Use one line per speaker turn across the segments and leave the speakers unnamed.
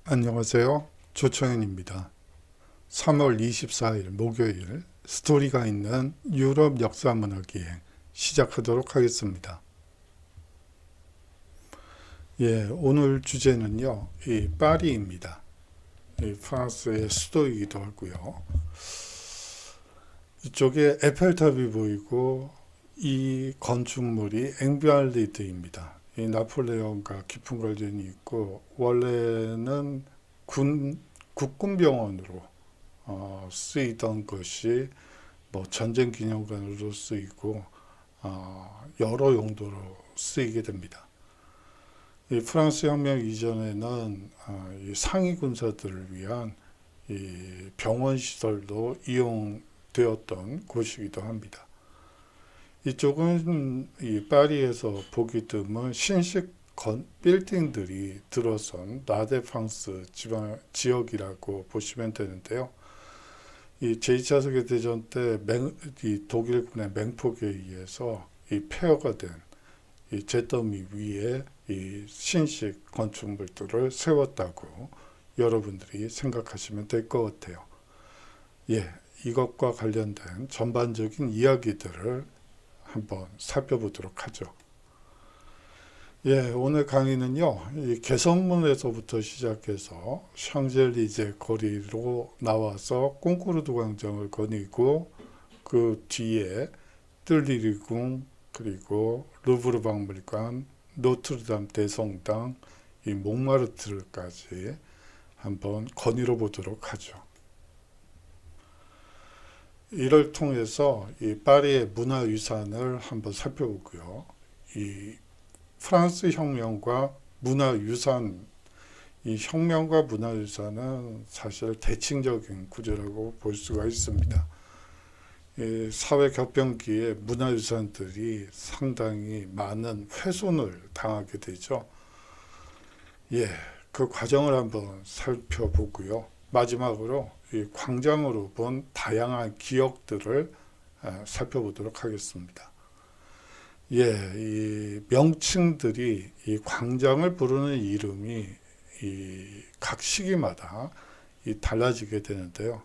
안녕하세요. 조청현입니다. 3월 24일 목요일 스토리가 있는 유럽 역사문화 기행 시작하도록 하겠습니다. 오늘 주제는요, 이 파리입니다. 이 프랑스의 수도이기도 하고요. 이쪽에 에펠탑이 보이고 이 건축물이 앵비알리드입니다. 이 나폴레옹과 깊은 관련이 있고 원래는 국군병원으로 쓰이던 것이 뭐 전쟁 기념관으로 쓰이고 여러 용도로 쓰이게 됩니다. 이 프랑스 혁명 이전에는 이 상위 군사들을 위한 이 병원 시설도 이용되었던 곳이기도 합니다. 이쪽은 이 파리에서 보기 드문 신식 빌딩들이 들어선 라데팡스 지역이라고 보시면 되는데요. 이 제2차 세계대전 때 이 독일군의 맹폭에 의해서 이 폐허가 된 이 잿더미 위에 이 신식 건축물들을 세웠다고 여러분들이 생각하시면 될 것 같아요. 이것과 관련된 전반적인 이야기들을 한번 살펴보도록 하죠. 오늘 강의는요, 이 개성문에서부터 시작해서 샹젤리제 거리로 나와서 콩코르드 광장을 거니고 그 뒤에 뜰리리궁 그리고 루브르 박물관, 노트르담 대성당, 이 몽마르트르까지 한번 거닐어 보도록 하죠. 이를 통해서 이 파리의 문화유산을 한번 살펴보고요. 이 프랑스 혁명과 문화유산, 이 혁명과 문화유산은 사실 대칭적인 구조라고 볼 수가 있습니다. 이 사회 격변기에 문화유산들이 상당히 많은 훼손을 당하게 되죠. 그 과정을 한번 살펴보고요. 마지막으로 이 광장으로 본 다양한 기억들을 살펴보도록 하겠습니다. 이 명칭들이 이 광장을 부르는 이름이 이 각 시기마다 달라지게 되는데요.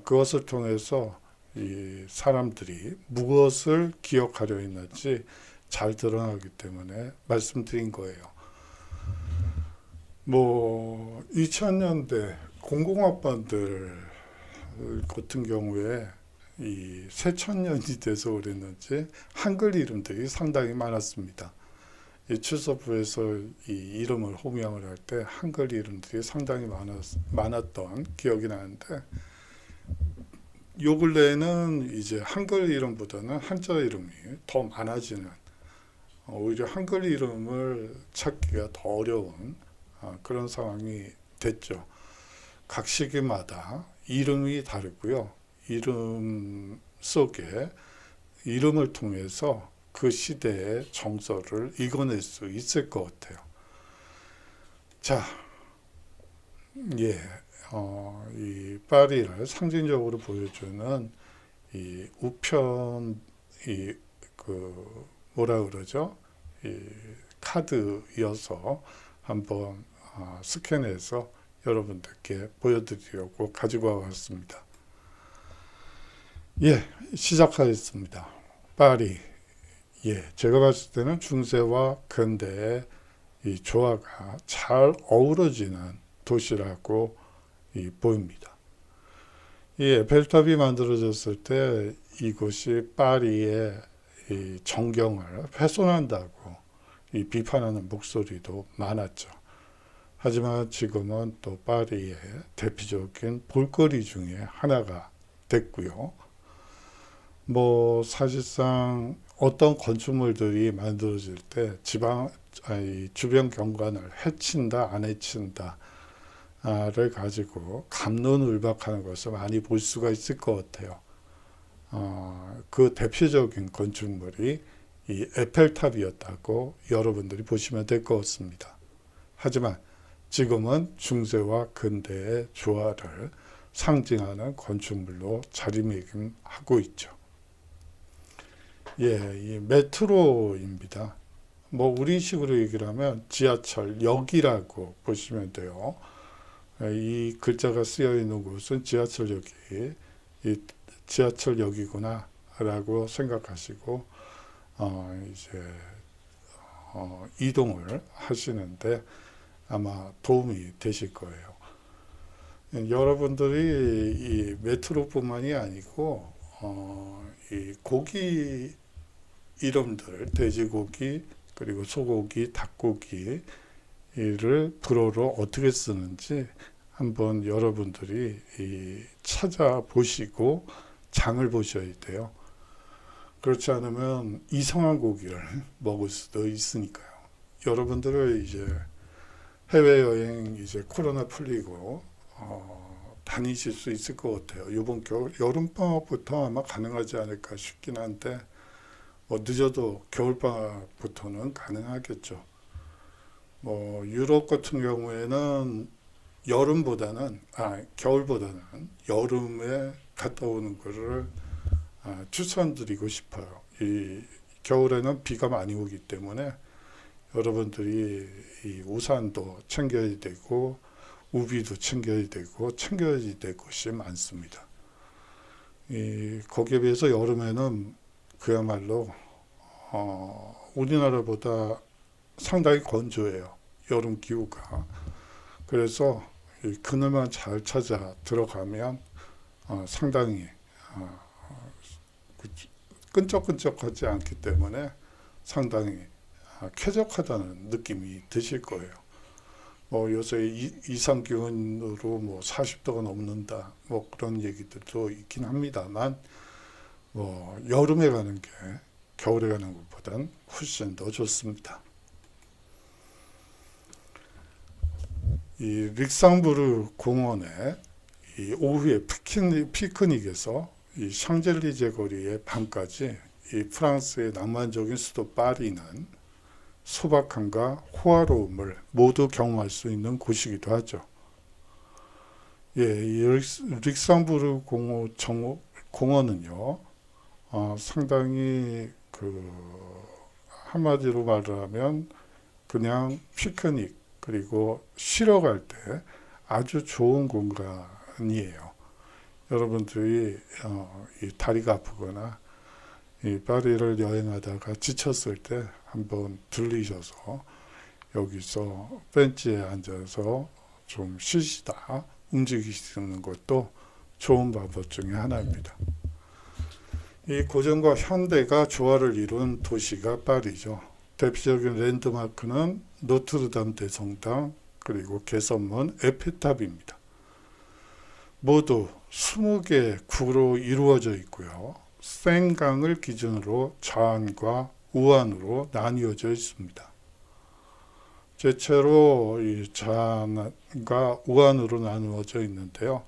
그것을 통해서 이 사람들이 무엇을 기억하려 했는지 잘 드러나기 때문에 말씀드린 거예요. 2000년대 공공업반들 같은 경우에 이 새천년이 돼서 그랬는지 한글 이름들이 상당히 많았습니다. 이 출석부에서 이 이름을 호명을 할 때 한글 이름들이 상당히 많았던 기억이 나는데 요 근래에는 이제 한글 이름보다는 한자 이름이 더 많아지는, 오히려 한글 이름을 찾기가 더 어려운 그런 상황이 됐죠. 각 시기마다 이름이 다르고요. 이름 속에 이름을 통해서 그 시대의 정서를 읽어낼 수 있을 것 같아요. 자, 이 파리를 상징적으로 보여주는 이 우편, 뭐라 그러죠? 이 카드여서 한번 스캔해서 여러분들께 보여드리려고 가지고 와봤습니다. 시작하겠습니다. 파리. 제가 봤을 때는 중세와 근대의 이 조화가 잘 어우러지는 도시라고 보입니다. 이 에펠탑이 만들어졌을 때 이곳이 파리의 이 정경을 훼손한다고 비판하는 목소리도 많았죠. 하지만 지금은 또 파리의 대표적인 볼거리 중에 하나가 됐고요. 사실상 어떤 건축물들이 만들어질 때 주변 경관을 해친다, 안 해친다, 를 가지고 갑론을박하는 것을 많이 볼 수가 있을 것 같아요. 그 대표적인 건축물이 이 에펠탑이었다고 여러분들이 보시면 될 것 같습니다. 하지만 지금은 중세와 근대의 조화를 상징하는 건축물로 자리매김하고 있죠. 이 메트로입니다. 뭐 우리식으로 얘기를 하면 지하철역이라고 보시면 돼요. 이 글자가 쓰여 있는 곳은 지하철역이 이 지하철역이구나 라고 생각하시고 이제 이동을 하시는데 아마 도움이 되실 거예요. 여러분들이 이 메트로뿐만이 아니고 이 고기 이름들, 돼지고기 그리고 소고기, 닭고기를 불어로 어떻게 쓰는지 한번 여러분들이 찾아보시고 장을 보셔야 돼요. 그렇지 않으면 이상한 고기를 먹을 수도 있으니까요. 여러분들은 이제 해외여행 이제 코로나 풀리고 다니실 수 있을 것 같아요. 이번 겨울 여름방학부터 아마 가능하지 않을까 싶긴 한데 뭐 늦어도 겨울방학부터는 가능하겠죠. 뭐 유럽 같은 경우에는 겨울보다는 여름에 갔다 오는 것을 추천드리고 싶어요. 이 겨울에는 비가 많이 오기 때문에 여러분들이 이 우산도 챙겨야 되고 우비도 챙겨야 되고 챙겨야 될 것이 많습니다. 거기에 비해서 여름에는 그야말로 우리나라보다 상당히 건조해요. 여름 기후가. 그래서 그늘만 잘 찾아 들어가면 상당히 끈적끈적하지 않기 때문에 상당히 쾌적하다는 느낌이 드실 거예요. 뭐 요새 이상 기온으로 뭐 40도가 넘는다 뭐 그런 얘기들도 있긴 합니다만 뭐 여름에 가는 게 겨울에 가는 것보단 훨씬 더 좋습니다. 이 릭상부르 공원에 이 오후에 피크닉에서 이 샹젤리제 거리의 밤까지 이 프랑스의 낭만적인 수도 파리는 소박함과 호화로움을 모두 경험할 수 있는 곳이기도 하죠. 예, 이 릭상부르 공원은요, 상당히 한마디로 말을 하면 그냥 피크닉 그리고 쉬러 갈 때 아주 좋은 공간이에요. 여러분들이 이 다리가 아프거나 이 파리를 여행하다가 지쳤을 때 한번 들리셔서 여기서 벤치에 앉아서 좀 쉬시다 움직이시는 것도 좋은 방법 중에 하나입니다. 이 고전과 현대가 조화를 이룬 도시가 파리죠. 대표적인 랜드마크는 노트르담 대성당 그리고 개선문 에펠탑입니다. 모두 20개 구로 이루어져 있고요. 생강을 기준으로 좌안과 우안으로 나뉘어져 있습니다. 대체로 이 좌안과 우안으로 나누어져 있는데요.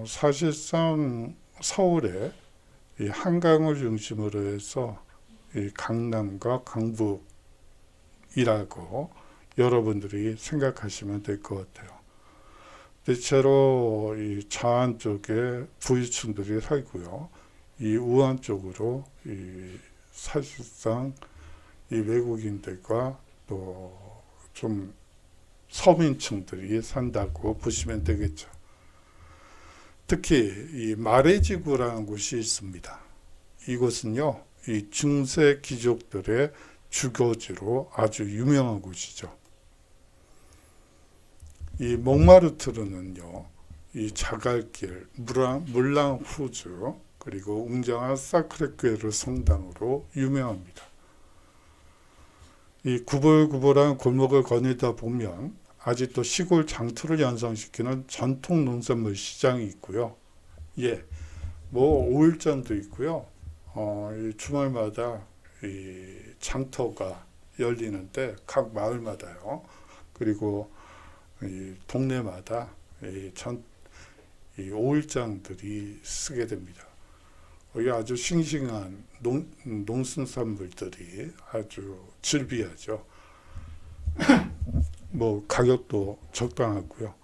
사실상 서울에 이 한강을 중심으로 해서 이 강남과 강북이라고 여러분들이 생각하시면 될 것 같아요. 대체로 이 좌안 쪽에 부유층들이 살고요. 이 우안 쪽으로 사실상 이 외국인들과 또 좀 서민층들이 산다고 보시면 되겠죠. 특히 이 마레지구라는 곳이 있습니다. 이곳은요, 이 중세 귀족들의 주거지로 아주 유명한 곳이죠. 이 몽마르트르는요, 이 자갈길, 물랑후즈, 그리고 웅장한 사크레크에르 성당으로 유명합니다. 이 구불구불한 골목을 거닐다 보면 아직도 시골 장터를 연상시키는 전통 농산물 시장이 있고요. 예, 뭐 오일장도 있고요. 이 주말마다 이 장터가 열리는데 각 마을마다요. 그리고 이 동네마다 이 오일장들이 쓰게 됩니다. 여기 아주 싱싱한 농수산물들이 아주 즐비하죠. 뭐 가격도 적당하고요.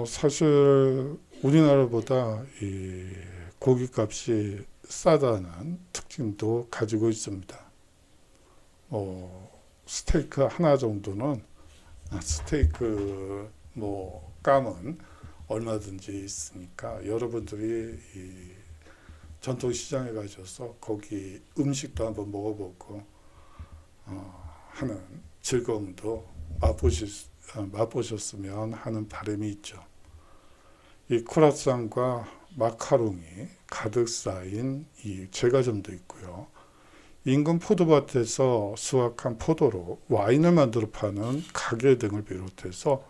사실 우리나라보다 이 고기값이 싸다는 특징도 가지고 있습니다. 스테이크 하나 정도는 스테이크 감은 얼마든지 있으니까 여러분들이 이 전통시장에 가셔서 거기 음식도 한번 먹어보고 하는 즐거움도 맛보셨으면 하는 바람이 있죠. 이 크루아상과 마카롱이 가득 쌓인 이 제과점도 있고요. 인근 포도밭에서 수확한 포도로 와인을 만들어 파는 가게 등을 비롯해서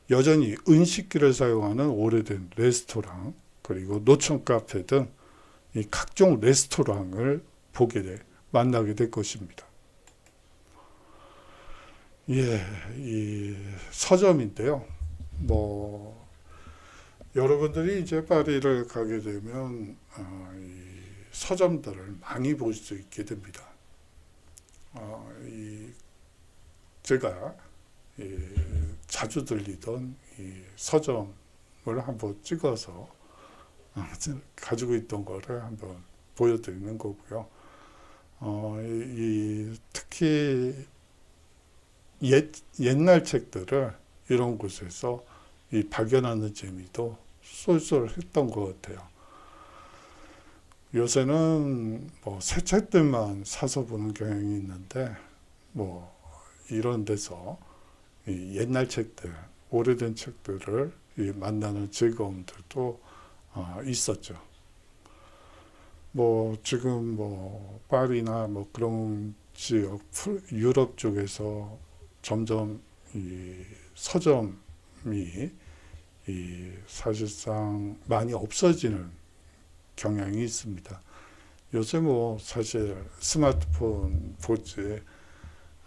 여전히 은식기를 사용하는 오래된 레스토랑, 그리고 노천 카페 등 이 각종 레스토랑을 만나게 될 것입니다. 예, 이 서점인데요. 여러분들이 이제 파리를 가게 되면 이 서점들을 많이 볼 수 있게 됩니다. 제가 자주 들리던 이 서점을 한번 찍어서 가지고 있던 거를 한번 보여드리는 거고요. 특히 옛날 책들을 이런 곳에서 발견하는 재미도 쏠쏠했던 것 같아요. 요새는 새 책들만 사서 보는 경향이 있는데 이런 데서 옛날 책들, 오래된 책들을 만나는 즐거움들도 있었죠. 지금 파리나 그런 지역, 유럽 쪽에서 점점 이 서점이 사실상 많이 없어지는 경향이 있습니다. 요새 사실 스마트폰 보지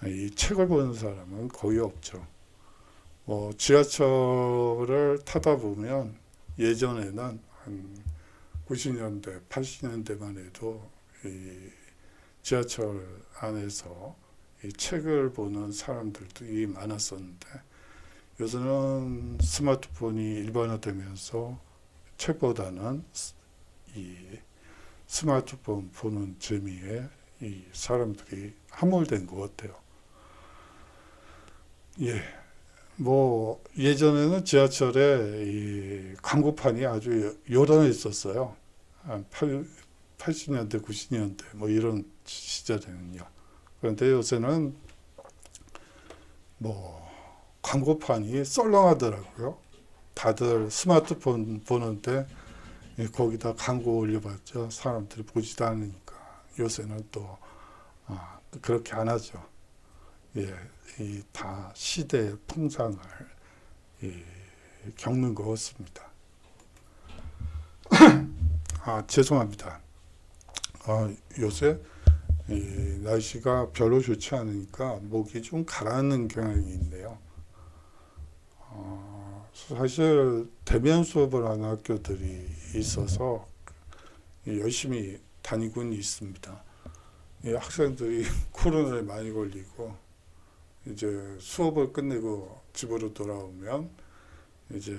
이 책을 보는 사람은 거의 없죠. 지하철을 타다 보면 예전에는 한 90년대, 80년대만 해도 이 지하철 안에서 이 책을 보는 사람들도 많았었는데 요새는 스마트폰이 일반화되면서 책보다는 이 스마트폰 보는 재미에 이 사람들이 함몰된 것 같아요. 예. 예전에는 지하철에 이 광고판이 아주 요란했었어요. 한 80년대, 90년대 이런 시절에는요. 그런데 요새는 광고판이 썰렁하더라고요. 다들 스마트폰 보는데 거기다 광고 올려봤자 사람들이 보지도 않으니까 요새는 또 그렇게 안 하죠. 예, 다 시대의 풍상을 겪는 것 같습니다. 죄송합니다. 요새 날씨가 별로 좋지 않으니까 목이 좀 가라앉는 경향이 있네요. 사실 대면 수업을 하는 학교들이 있어서 열심히 다니고는 있습니다. 학생들이 코로나에 많이 걸리고 이제 수업을 끝내고 집으로 돌아오면 이제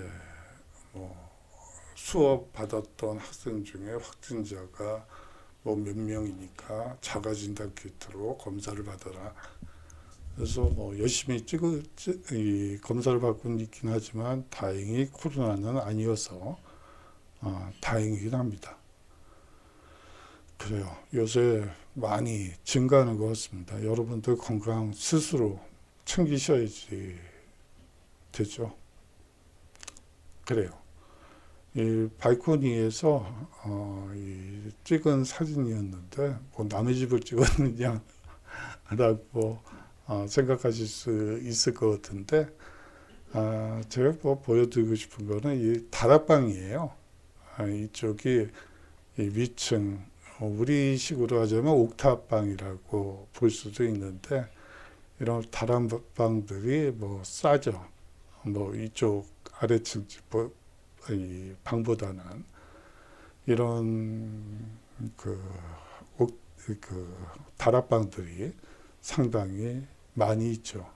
수업 받았던 학생 중에 확진자가 몇 명이니까 자가진단 키트로 검사를 받아라. 그래서 열심히 검사를 받고는 있긴 하지만 다행히 코로나는 아니어서 다행이긴 합니다. 그래요. 요새 많이 증가하는 것 같습니다. 여러분들 건강 스스로 챙기셔야지 되죠. 그래요. 이 발코니에서 찍은 사진이었는데 남의 집을 찍었느냐라고 생각하실 수 있을 것 같은데 제가 보여드리고 싶은 거는 이 다락방이에요. 이쪽이 위층, 우리식으로 하자면 옥탑방이라고 볼 수도 있는데 이런 다락방들이 싸죠. 이쪽 아래층 집 이 방보다는 이런 다락방들이 상당히 많이 있죠.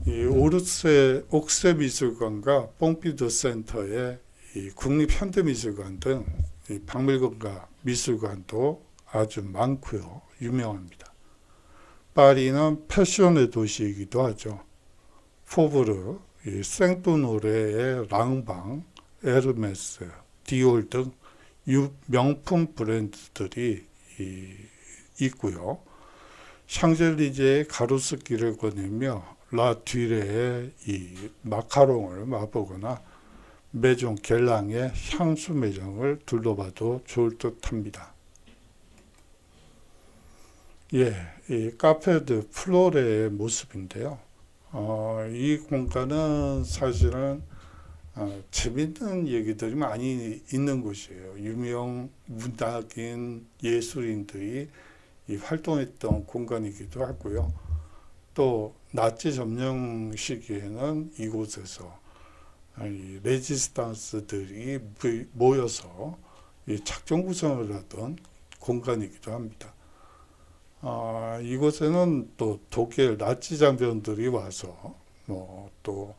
이 옥새 미술관과 뽕피드 센터의 이 국립현대미술관 등 이 박물관과 미술관도 아주 많고요. 유명합니다. 파리는 패션의 도시이기도 하죠. 포브르, 생뚜노레의 랑방, 에르메스, 디올 등 명품 브랜드들이 있고요. 샹젤리제의 가로수길을 거니며 라뒤레의 이 마카롱을 맛보거나 메종 겔랑의 향수 매장을 둘러봐도 좋을 듯합니다. 이 카페드 플로레의 모습인데요. 이 공간은 사실은 재밌는 얘기들이 많이 있는 곳이에요. 유명 문학인, 예술인들이 활동했던 공간이기도 하고요. 또 나치 점령 시기에는 이곳에서 레지스탕스들이 모여서 작전 구성을 하던 공간이기도 합니다. 이곳에는 또 독일 나치 장병들이 와서 또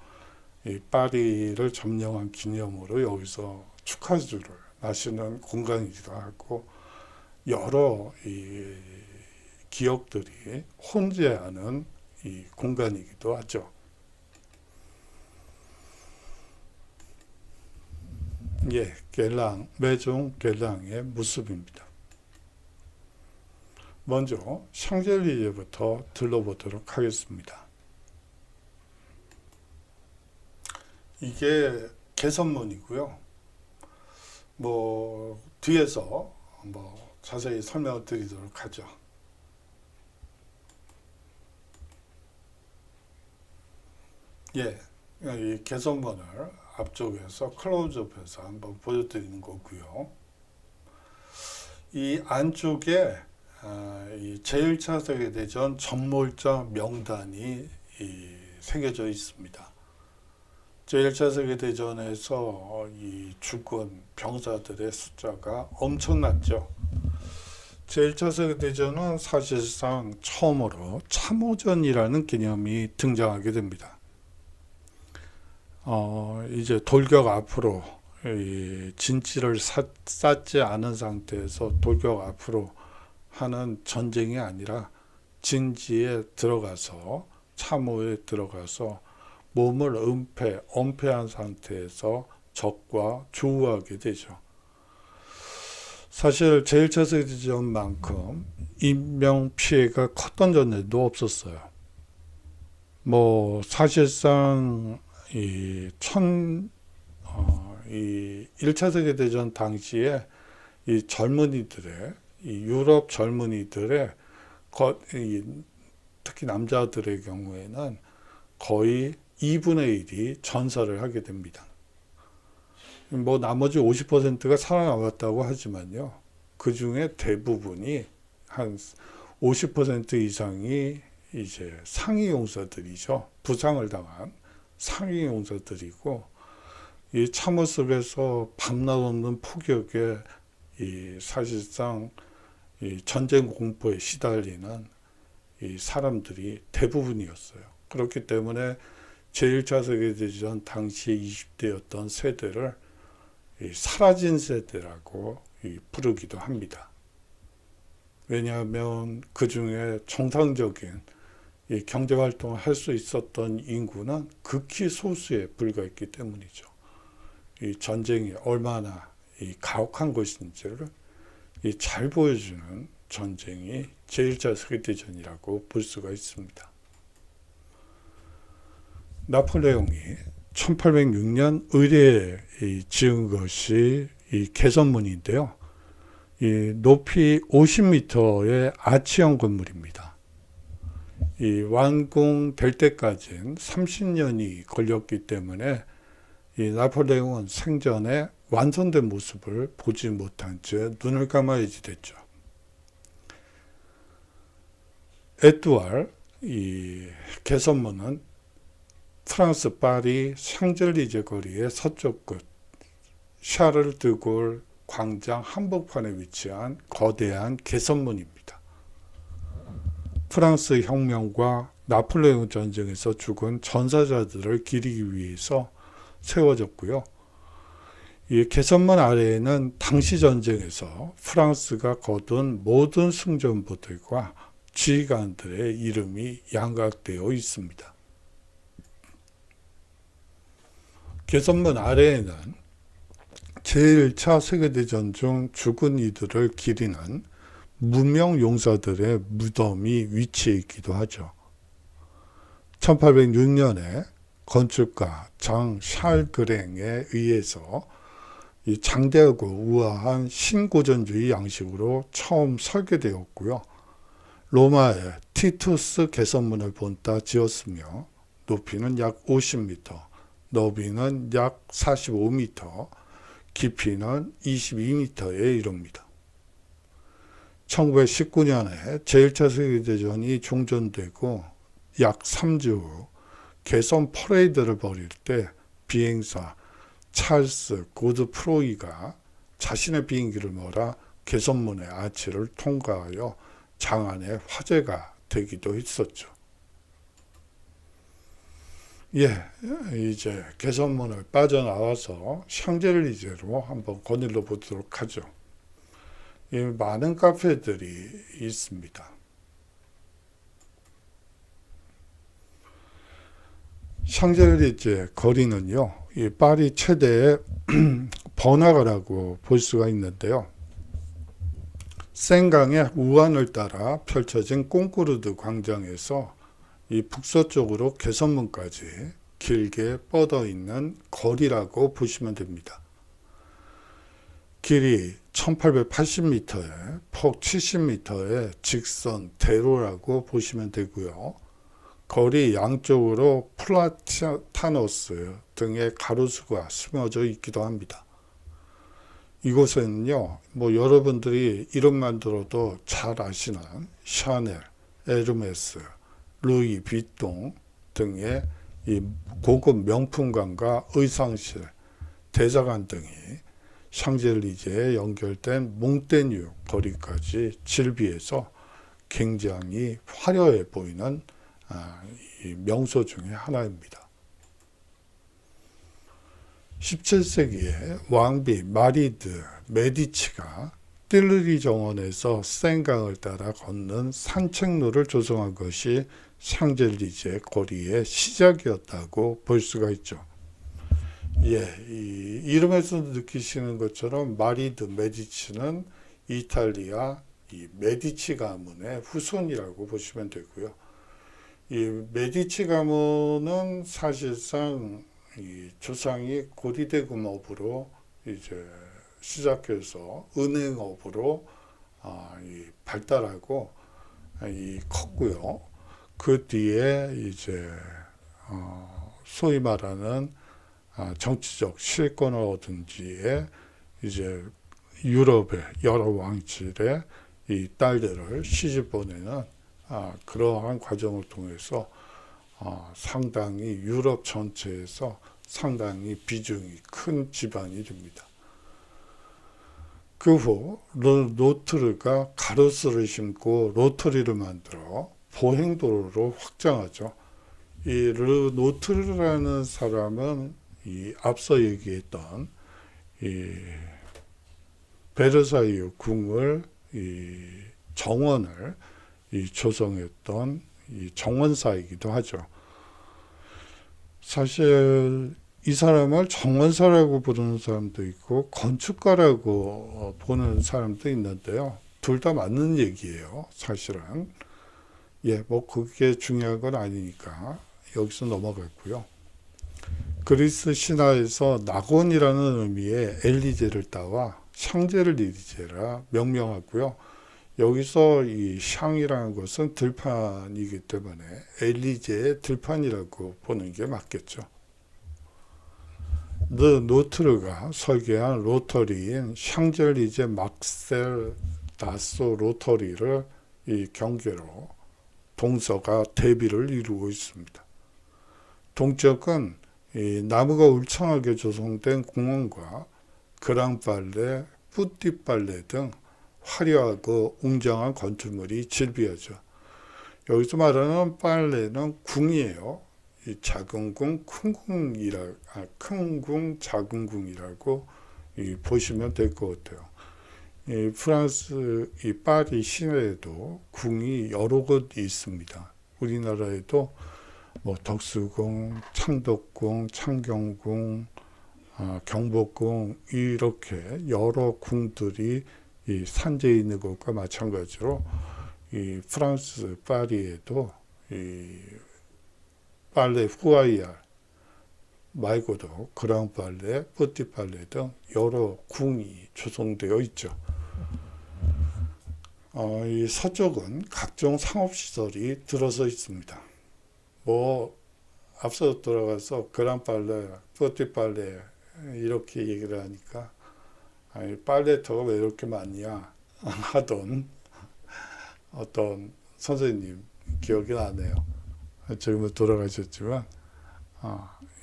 이 파리를 점령한 기념으로 여기서 축하주를 마시는 공간이기도 하고 여러 이 기억들이 혼재하는 이 공간이기도 하죠. 겔랑, 메종 겔랑의 모습입니다. 먼저 샹젤리제부터 들러보도록 하겠습니다. 이게 개선문이고요. 뒤에서 자세히 설명을 드리도록 하죠. 이 개선문을 앞쪽에서 클로즈업해서 한번 보여드리는 거고요. 이 안쪽에 이 제1차 세계대전 전몰자 명단이 새겨져 있습니다. 제1차 세계대전에서 이 죽은 병사들의 숫자가 엄청났죠. 제1차 세계대전은 사실상 처음으로 참호전이라는 개념이 등장하게 됩니다. 이제 돌격 앞으로 진지를 쌓지 않은 상태에서 돌격 앞으로 하는 전쟁이 아니라 진지에 들어가서 참호에 들어가서 몸을 엄폐한 상태에서 적과 조우하게 되죠. 사실 제1차 세계대전만큼 인명 피해가 컸던 전쟁도 없었어요. 사실상 이 1차 세계대전 당시에 이 젊은이들의 유럽 젊은이들의 특히 남자들의 경우에는 거의 2분의 1이 전사를 하게 됩니다. 나머지 50%가 살아남았다고 하지만요. 그 중에 대부분이 한 50% 이상이 이제 상위 용사들이죠. 부상을 당한 상위 용사들이고, 이 참호 속에서 밤낮 없는 폭격에 사실상 전쟁 공포에 시달리는 이 사람들이 대부분이었어요. 그렇기 때문에 제1차 세계대전 당시에 20대였던 세대를 사라진 세대라고 부르기도 합니다. 왜냐하면 그 중에 정상적인 경제활동을 할 수 있었던 인구는 극히 소수에 불과했기 때문이죠. 이 전쟁이 얼마나 가혹한 것인지를 잘 보여주는 전쟁이 제1차 세계대전이라고 볼 수가 있습니다. 나폴레옹이 1806년 의뢰에 지은 것이 이 개선문인데요. 이 높이 50m의 아치형 건물입니다. 이 완공될 때까지는 30년이 걸렸기 때문에 이 나폴레옹은 생전에 완성된 모습을 보지 못한 채 눈을 감아야지 됐죠. 에뚜알 이 개선문은 프랑스 파리 샹젤리제 거리의 서쪽 끝 샤를 드골 광장 한복판에 위치한 거대한 개선문입니다. 프랑스 혁명과 나폴레옹 전쟁에서 죽은 전사자들을 기리기 위해서 세워졌고요. 이 개선문 아래에는 당시 전쟁에서 프랑스가 거둔 모든 승전부들과 지휘관들의 이름이 양각되어 있습니다. 개선문 아래에는 제1차 세계대전 중 죽은 이들을 기리는 무명 용사들의 무덤이 위치해 있기도 하죠. 1806년에 건축가 장 샬 그랭에 의해서 이 장대하고 우아한 신고전주의 양식으로 처음 설계되었고요. 로마의 티투스 개선문을 본따 지었으며 높이는 약 50m, 너비는 약 45m, 깊이는 22m에 이릅니다. 1919년에 제1차 세계대전이 종전되고 약 3주 후 개선 퍼레이드를 벌일 때 비행사 찰스 고드프로이가 자신의 비행기를 몰아 개선문의 아치를 통과하여 장안의 화제가 되기도 했었죠. 이제 개선문을 빠져나와서 샹젤리제로 한번 거닐러 보도록 하죠. 많은 카페들이 있습니다. 샹젤리제 거리는요, 이 파리 최대의 번화가라고 볼 수가 있는데요. 센강의 우환을 따라 펼쳐진 꽁꾸르드 광장에서 이 북서쪽으로 개선문까지 길게 뻗어 있는 거리라고 보시면 됩니다. 길이 1880m에 폭 70m의 직선 대로라고 보시면 되고요. 거리 양쪽으로 플라타노스 등의 가로수가 스며져 있기도 합니다. 이곳에는요, 여러분들이 이름만 들어도 잘 아시는 샤넬, 에르메스, 루이 비통 등의 이 고급 명품관과 의상실, 대사관 등이 샹젤리제에 연결된 몽테뉴 거리까지 질비해서 굉장히 화려해 보이는 이 명소 중에 하나입니다. 17세기에 왕비 마리드 메디치가 띨르리 정원에서 센강을 따라 걷는 산책로를 조성한 것이 샹젤리제 거리의 시작이었다고 볼 수가 있죠. 이 이름에서 느끼시는 것처럼 마리드 메디치는 이탈리아 이 메디치 가문의 후손이라고 보시면 되고요. 이 메디치 가문은 사실상 이 조상이 고리대금업으로 이제 시작해서 은행업으로 발달하고 컸고요. 그 뒤에 이제 소위 말하는 정치적 실권을 얻은 뒤에 이제 유럽의 여러 왕실의 이 딸들을 시집 보내는 그러한 과정을 통해서 상당히 유럽 전체에서 상당히 비중이 큰 집안이 됩니다. 그 후 노트르가 가로수를 심고 로터리를 만들어 보행도로로 확장하죠. 이 르노트르라는 사람은 이 앞서 얘기했던 이 베르사유 궁을 이 정원을 이 조성했던 이 정원사이기도 하죠. 사실 이 사람을 정원사라고 부르는 사람도 있고 건축가라고 보는 사람도 있는데요. 둘 다 맞는 얘기예요. 사실은. 그게 중요한 건 아니니까 여기서 넘어갔고요. 그리스 신화에서 낙원이라는 의미의 엘리제를 따와 샹젤리제라 명명하고요. 여기서 이 샹이라는 것은 들판이기 때문에 엘리제의 들판이라고 보는 게 맞겠죠. 노트르가 설계한 로터리인 샹젤리제 막셀 다소 로터리를 이 경계로 동서가 대비를 이루고 있습니다. 동쪽은 이 나무가 울창하게 조성된 공원과 그랑빨레, 뿌띠빨레 등 화려하고 웅장한 건축물이 질비하죠. 여기서 말하는 빨레는 궁이에요. 이 작은 궁, 큰 궁, 작은 궁이라고 보시면 될 것 같아요. 이 프랑스 이 파리 시내에도 궁이 여러 곳 있습니다. 우리나라에도 뭐 덕수궁, 창덕궁, 창경궁, 경복궁 이렇게 여러 궁들이 이 산재에 있는 것과 마찬가지로 이 프랑스 파리에도 이 빨레 후아이알 말고도 그랑 빨레, 뿌띠 빨레 등 여러 궁이 조성되어 있죠. 이 서쪽은 각종 상업시설이 들어서 있습니다. 뭐 앞서 돌아가서 그랑 빨레, 뿌띠 빨레 이렇게 얘기를 하니까 빨래터가 왜 이렇게 많냐 하던 어떤 선생님 기억이 나네요. 지금은 돌아가셨지만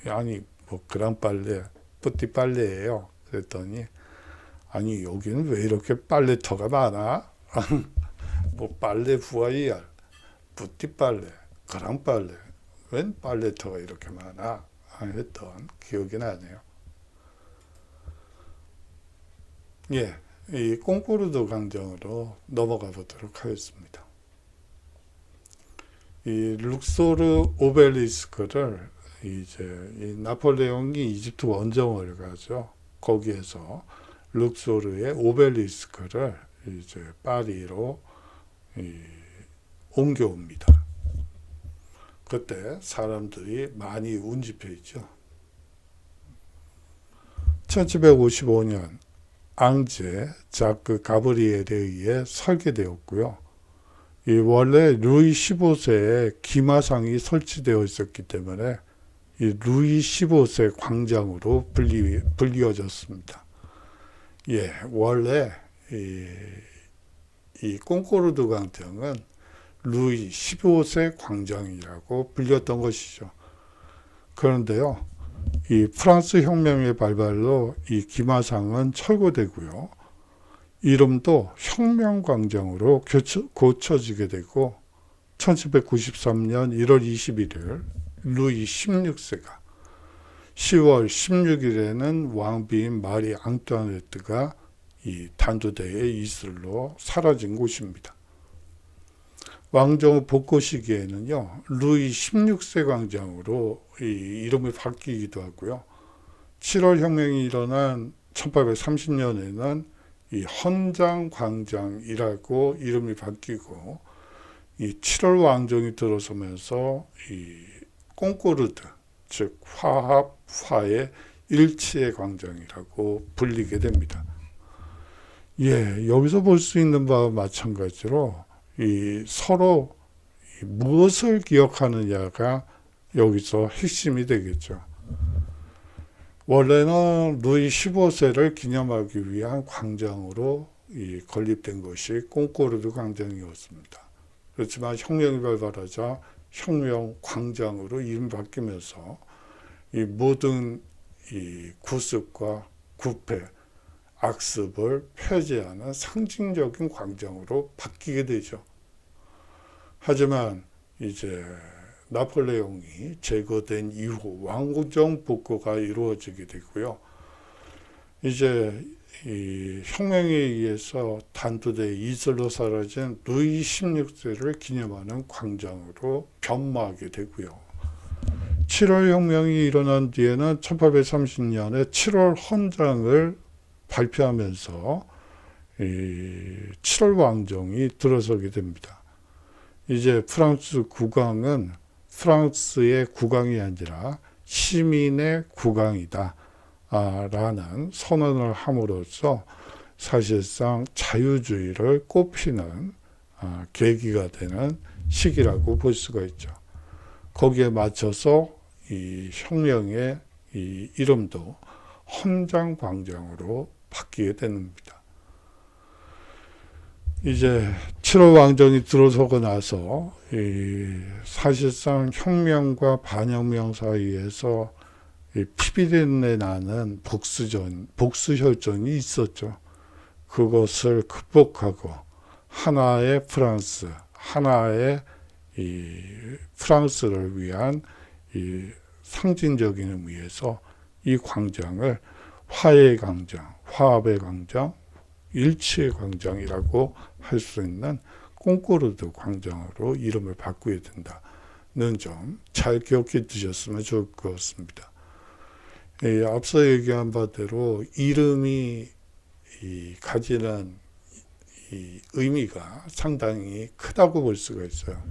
아니 뭐 그랑 빨래, 뿌띠 빨래예요. 그랬더니 아니 여기는 왜 이렇게 빨래터가 많아? 뭐 빨래 후아이알, 뿌띠 빨래, 그랑 빨래, 웬 빨래터가 이렇게 많아? 했던 기억이 나네요. 예, 이 콩코르드 광장으로 넘어가 보도록 하겠습니다. 이 룩소르 오벨리스크를 이제 이 나폴레옹이 이집트 원정을 가죠. 거기에서 룩소르의 오벨리스크를 이제 파리로 옮겨옵니다. 그때 사람들이 많이 운집해 있죠. 1755년 앙제 자크 가브리엘에 의해 설계되었고요. 이 원래 루이 15세에 기마상이 설치되어 있었기 때문에 이 루이 15세 광장으로 불리어졌습니다. 예, 원래 이 콩코르드 광장은 루이 15세 광장이라고 불렸던 것이죠. 그런데요, 이 프랑스 혁명의 발발로 이 기마상은 철거되고요. 이름도 혁명광장으로 고쳐지게 되고 1793년 1월 21일 루이 16세가 10월 16일에는 왕비인 마리 앙뚜아네트가 이 단두대의 이슬로 사라진 곳입니다. 왕정 복고 시기에는요, 루이 16세 광장으로 이 이름이 바뀌기도 하고요. 7월 혁명이 일어난 1830년에는 이 헌장 광장이라고 이름이 바뀌고, 이 7월 왕정이 들어서면서 이 콩코르드, 즉 화합화의 일치의 광장이라고 불리게 됩니다. 예, 여기서 볼 수 있는 바와 마찬가지로 이 서로 무엇을 기억하느냐가 여기서 핵심이 되겠죠. 원래는 루이 15세를 기념하기 위한 광장으로 건립된 것이 콩코르드 광장이었습니다. 그렇지만 혁명이 발발하자 혁명 광장으로 이름이 바뀌면서 이 모든 이 구습과 구패, 악습을 폐지하는 상징적인 광장으로 바뀌게 되죠. 하지만 이제 나폴레옹이 제거된 이후 왕정 복구가 이루어지게 되고요. 이제 이 혁명에 의해서 단두대 이슬로 사라진 루이 16세를 기념하는 광장으로 변모하게 되고요. 7월 혁명이 일어난 뒤에는 1830년에 7월 헌장을 발표하면서 이 7월 왕정이 들어서게 됩니다. 이제 프랑스 국왕은 프랑스의 국왕이 아니라 시민의 국왕이다 라는 선언을 함으로써 사실상 자유주의를 꼽히는 계기가 되는 시기라고 볼 수가 있죠. 거기에 맞춰서 이 혁명의 이 이름도 헌장광장으로 바뀌게 됩니다. 이제 7월 왕정이 들어서고 나서 사실상 혁명과 반혁명 사이에서 피비린내 나는 복수혈전이 있었죠. 그것을 극복하고 하나의 프랑스, 하나의 이 프랑스를 위한 이 상징적인 의미에서 이 광장을 화의 강장, 화합의 강장, 일치의 광장이라고 할 수 있는 콩코르드 광장으로 이름을 바꾸어야 된다는 점 잘 기억해 두셨으면 좋을 것 같습니다. 앞서 얘기한 바대로 이름이 가지는 의미가 상당히 크다고 볼 수가 있어요.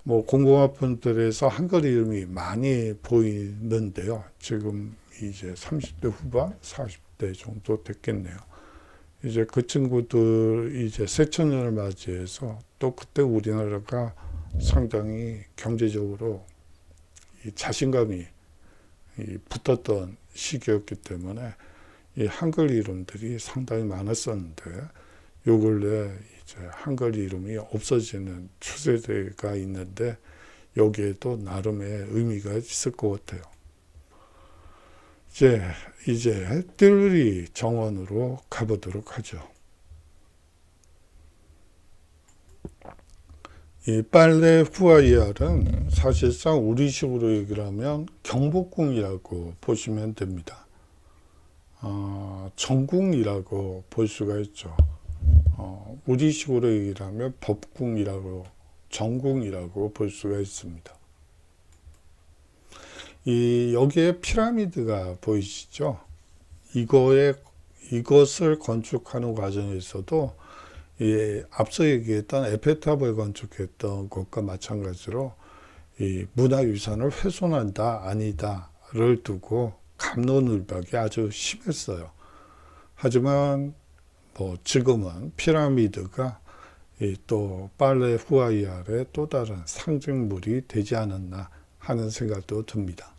뭐 공공화분들에서 한글 이름이 많이 보이는데요. 지금 이제 30대 후반, 40대 정도 됐겠네요. 이제 그 친구들 이제 새천년을 맞이해서 또 그때 우리나라가 상당히 경제적으로 자신감이 붙었던 시기였기 때문에 이 한글 이름들이 상당히 많았었는데 요 근래 이제 한글 이름이 없어지는 추세가 있는데 여기에도 나름의 의미가 있을 것 같아요. 이제 띠르리 정원으로 가보도록 하죠. 이 빨레 후아이알은 사실상 우리식으로 얘기를 하면 경복궁이라고 보시면 됩니다. 정궁이라고 볼 수가 있죠. 우리식으로 얘기를 하면 법궁이라고, 정궁이라고 볼 수가 있습니다. 여기에 피라미드가 보이시죠? 이것을 건축하는 과정에서도 앞서 얘기했던 에펠탑을 건축했던 것과 마찬가지로 이 문화유산을 훼손한다 아니다를 두고 갑론을박이 아주 심했어요. 하지만 뭐 지금은 피라미드가 또 빨레 후아이알의 또 다른 상징물이 되지 않았나 하는 생각도 듭니다.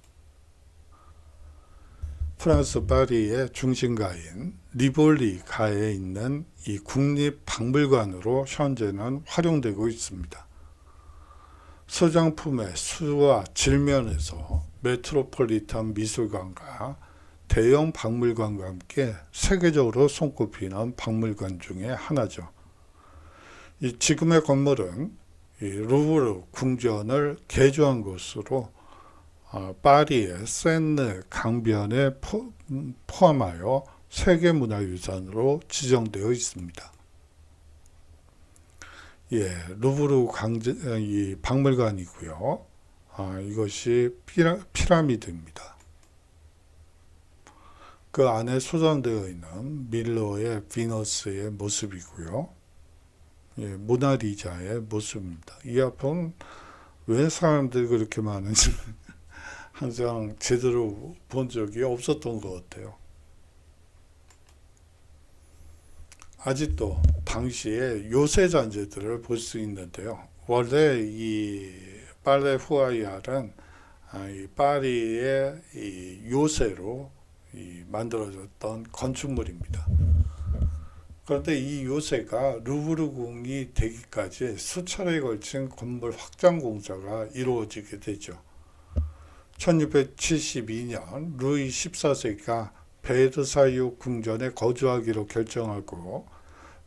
프랑스 파리의 중심가인 리볼리 가에 있는 이 국립박물관으로 현재는 활용되고 있습니다. 소장품의 수와 질면에서 메트로폴리탄 미술관과 대형 박물관과 함께 세계적으로 손꼽히는 박물관 중에 하나죠. 지금의 건물은 루브르 궁전을 개조한 곳으로 파리의 세느 강변에 포함하여 세계문화유산으로 지정되어 있습니다. 루브르 박물관이고요. 이것이 피라미드입니다. 그 안에 소장되어 있는 밀러의 비너스의 모습이고요. 모나리자의 모습입니다. 이 앞은 왜 사람들이 그렇게 많은지 항상 제대로 본 적이 없었던 것 같아요. 아직도 당시의 요새 잔재들을 볼 수 있는데요. 원래 이 빨레 후아이알은 파리의 요새로 만들어졌던 건축물입니다. 그런데 이 요새가 루브르 궁이 되기까지 수차례에 걸친 건물 확장 공사가 이루어지게 되죠. 1672년 루이 14세가 베르사유 궁전에 거주하기로 결정하고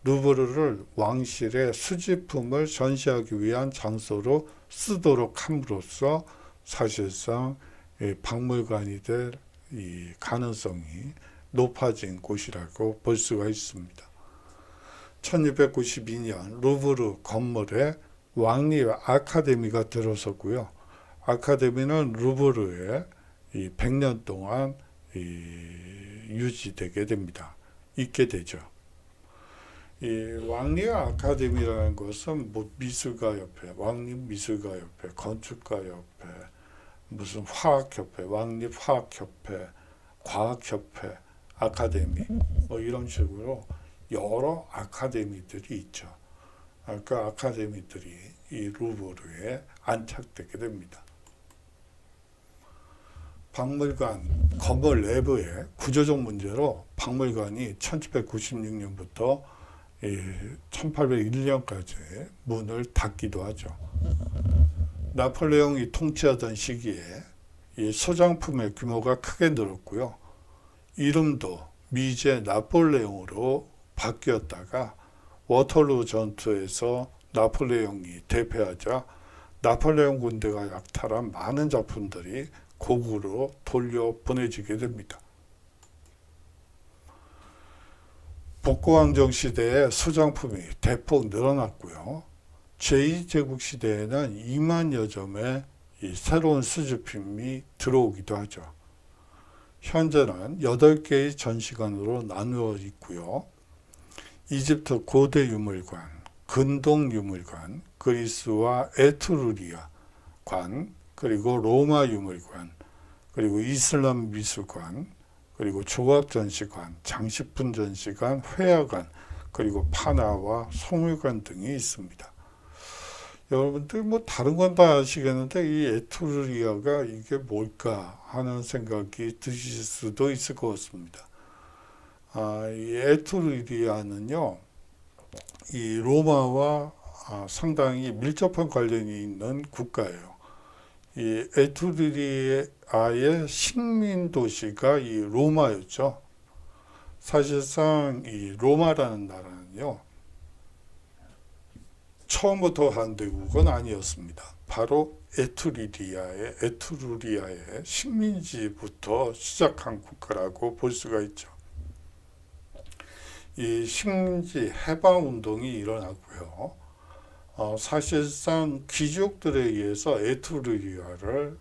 루브르를 왕실의 수집품을 전시하기 위한 장소로 쓰도록 함으로써 사실상 박물관이 될 가능성이 높아진 곳이라고 볼 수가 있습니다. 1692년 루브르 건물에 왕립 아카데미가 들어섰고요. 아카데미는 루브르에 100년 동안 유지되게 됩니다. 있게 되죠. 이 왕립 아카데미라는 것은 뭐 미술가협회, 왕립미술가협회, 건축가협회, 무슨 화학협회, 왕립화학협회, 과학협회, 아카데미 뭐 이런 식으로 여러 아카데미들이 있죠. 그 아카데미들이 이 루브르에 안착되게 됩니다. 박물관 건물 내부의 구조적 문제로 박물관이 1796년부터 1801년까지 문을 닫기도 하죠. 나폴레옹이 통치하던 시기에 이 소장품의 규모가 크게 늘었고요. 이름도 미제 나폴레옹으로 바뀌었다가 워털루 전투에서 나폴레옹이 대패하자 나폴레옹 군대가 약탈한 많은 작품들이 고국으로 돌려 보내지게 됩니다. 북고왕정 시대에 소장품이 대폭 늘어났고요. 제2제국 시대에는 2만여 점의 이 새로운 수집품이 들어오기도 하죠. 현재는 8개의 전시관으로 나누어 있고요. 이집트 고대 유물관, 근동 유물관, 그리스와 에트루리아 관, 그리고 로마 유물관, 그리고 이슬람 미술관, 그리고 조각전시관, 장식품 전시관, 회화관, 그리고 판화와 소물관 등이 있습니다. 여러분들 뭐 다른 건 다 아시겠는데 이 에트루리아가 이게 뭘까 하는 생각이 드실 수도 있을 것 같습니다. 이 에트루리아는요, 이 로마와 상당히 밀접한 관련이 있는 국가예요. 이 에트루리아의 식민 도시가 이 로마였죠. 사실상 이 로마라는 나라는요, 처음부터 한대국은 아니었습니다. 바로 에트루리아의 식민지부터 시작한 국가라고 볼 수가 있죠. 이 식민지 해방 운동이 일어나고요. 사실상 귀족들에 의해서 에트루리아를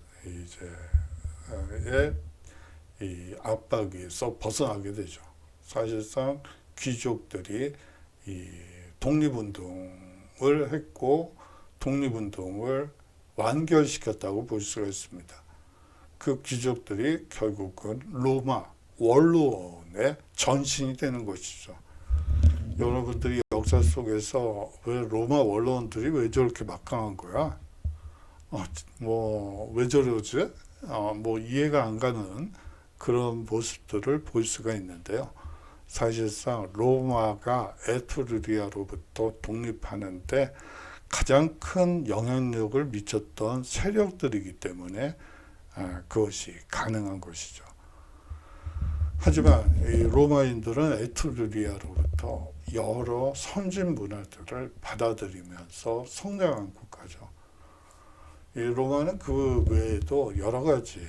이 압박에서 벗어나게 되죠. 사실상 귀족들이 이 독립운동을 했고 독립운동을 완결시켰다고 볼 수가 있습니다. 그 귀족들이 결국은 로마 원로원의 전신이 되는 것이죠. 여러분들이 역사 속에서 왜 로마 원로원들이 왜 저렇게 막강한 거야? 왜 저러지? 뭐 이해가 안 가는 그런 모습들을 볼 수가 있는데요. 사실상 로마가 에트루리아로부터 독립하는데 가장 큰 영향력을 미쳤던 세력들이기 때문에 그것이 가능한 것이죠. 하지만 이 로마인들은 에트루리아로부터 여러 선진 문화들을 받아들이면서 성장한 국가죠. 이 로마는 그 외에도 여러 가지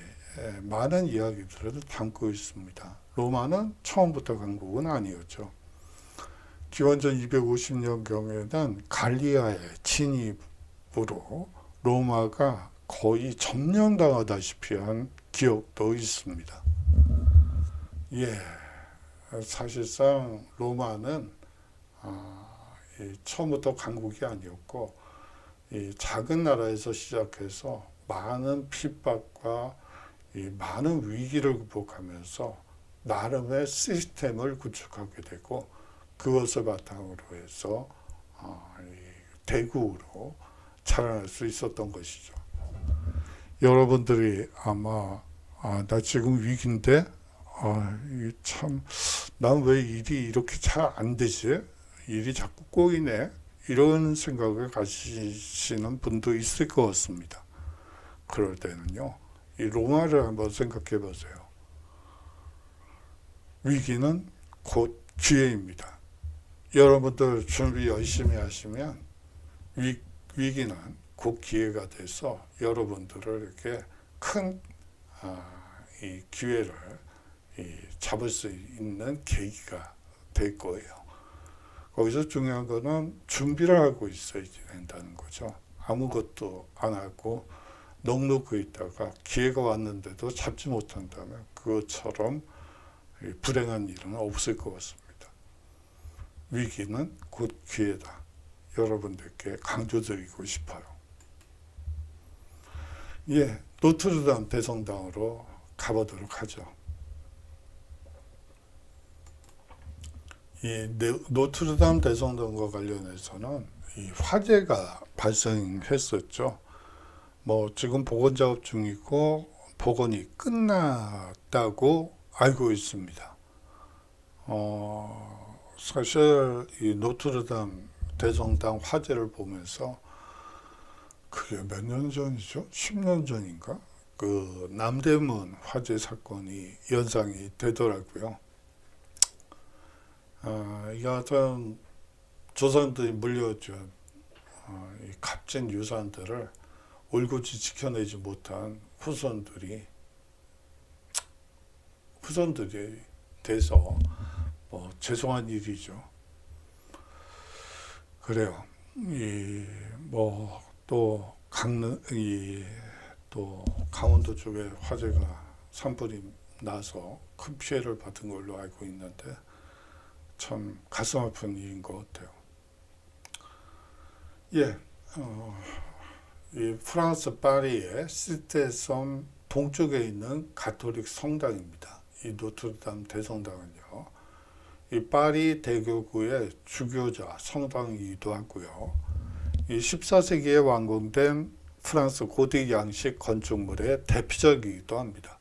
많은 이야기들을 담고 있습니다. 로마는 처음부터 강국은 아니었죠. 기원전 250년경에는 갈리아의 진입으로 로마가 거의 점령당하다시피 한 기억도 있습니다. 사실상 로마는 처음부터 강국이 아니었고 이 작은 나라에서 시작해서 많은 핍박과 이 많은 위기를 극복하면서 나름의 시스템을 구축하게 되고 그것을 바탕으로 해서 대국으로 자라날 수 있었던 것이죠. 여러분들이 아마 나 지금 위기인데 난 왜 일이 이렇게 잘 안 되지? 일이 자꾸 꼬이네? 이런 생각을 가지시는 분도 있을 것 같습니다. 그럴 때는요, 이 로마를 한번 생각해 보세요. 위기는 곧 기회입니다. 여러분들 준비 열심히 하시면 위기는 곧 기회가 돼서 여러분들을 이렇게 큰 이 기회를 잡을 수 있는 계기가 될 거예요. 거기서 중요한 거는 준비를 하고 있어야 된다는 거죠. 아무것도 안 하고 넋놓고 있다가 기회가 왔는데도 잡지 못한다면 그것처럼 불행한 일은 없을 것 같습니다. 위기는 곧 기회다. 여러분들께 강조드리고 싶어요. 노트르담 대성당으로 가보도록 하죠. 이 노트르담 대성당과 관련해서는 이 화재가 발생했었죠. 지금 복원 작업 중이고 복원이 끝났다고 알고 있습니다. 사실 이 노트르담 대성당 화재를 보면서 그게 몇 년 전이죠? 10년 전인가? 그 남대문 화재 사건이 연상이 되더라고요. 이게 하여튼 조상들이 물려준 이 값진 유산들을 올곧이 지켜내지 못한 후손들이 돼서 죄송한 일이죠. 그래요. 또 또 강원도 쪽에 화재가 산불이 나서 큰 피해를 받은 걸로 알고 있는데 참 가슴 아픈 일인 것 같아요. 예, 이 프랑스 파리의 시테섬 동쪽에 있는 가톨릭 성당입니다. 이 노트르담 대성당은요, 이 파리 대교구의 주교자 성당이기도 하고요. 이 14세기에 완공된 프랑스 고딕 양식 건축물의 대표적이기도 합니다.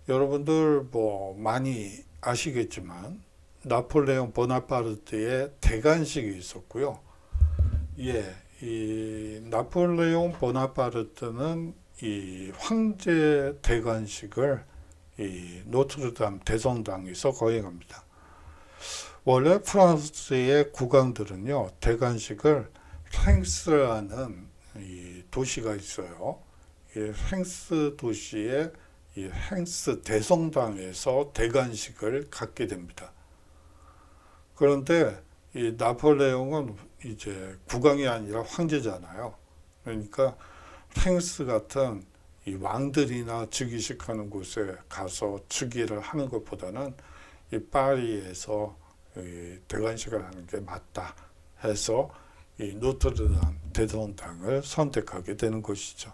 여러분들 많이 아시겠지만 나폴레옹 보나파르트의 대관식이 있었고요. 이 나폴레옹 보나파르트는 이 황제 대관식을 이 노트르담 대성당에서 거행합니다. 원래 프랑스의 국왕들은요, 대관식을 횡스라는 이 도시가 있어요. 이 횡스 도시의 이 횡스 대성당에서 대관식을 갖게 됩니다. 그런데 이 나폴레옹은 이제 국왕이 아니라 황제잖아요. 그러니까 횡스 같은 이 왕들이나 즉위식하는 곳에 가서 즉위를 하는 것보다는 이 파리에서 이 대관식을 하는 게 맞다 해서 이 노트르담 대성당을 선택하게 되는 것이죠.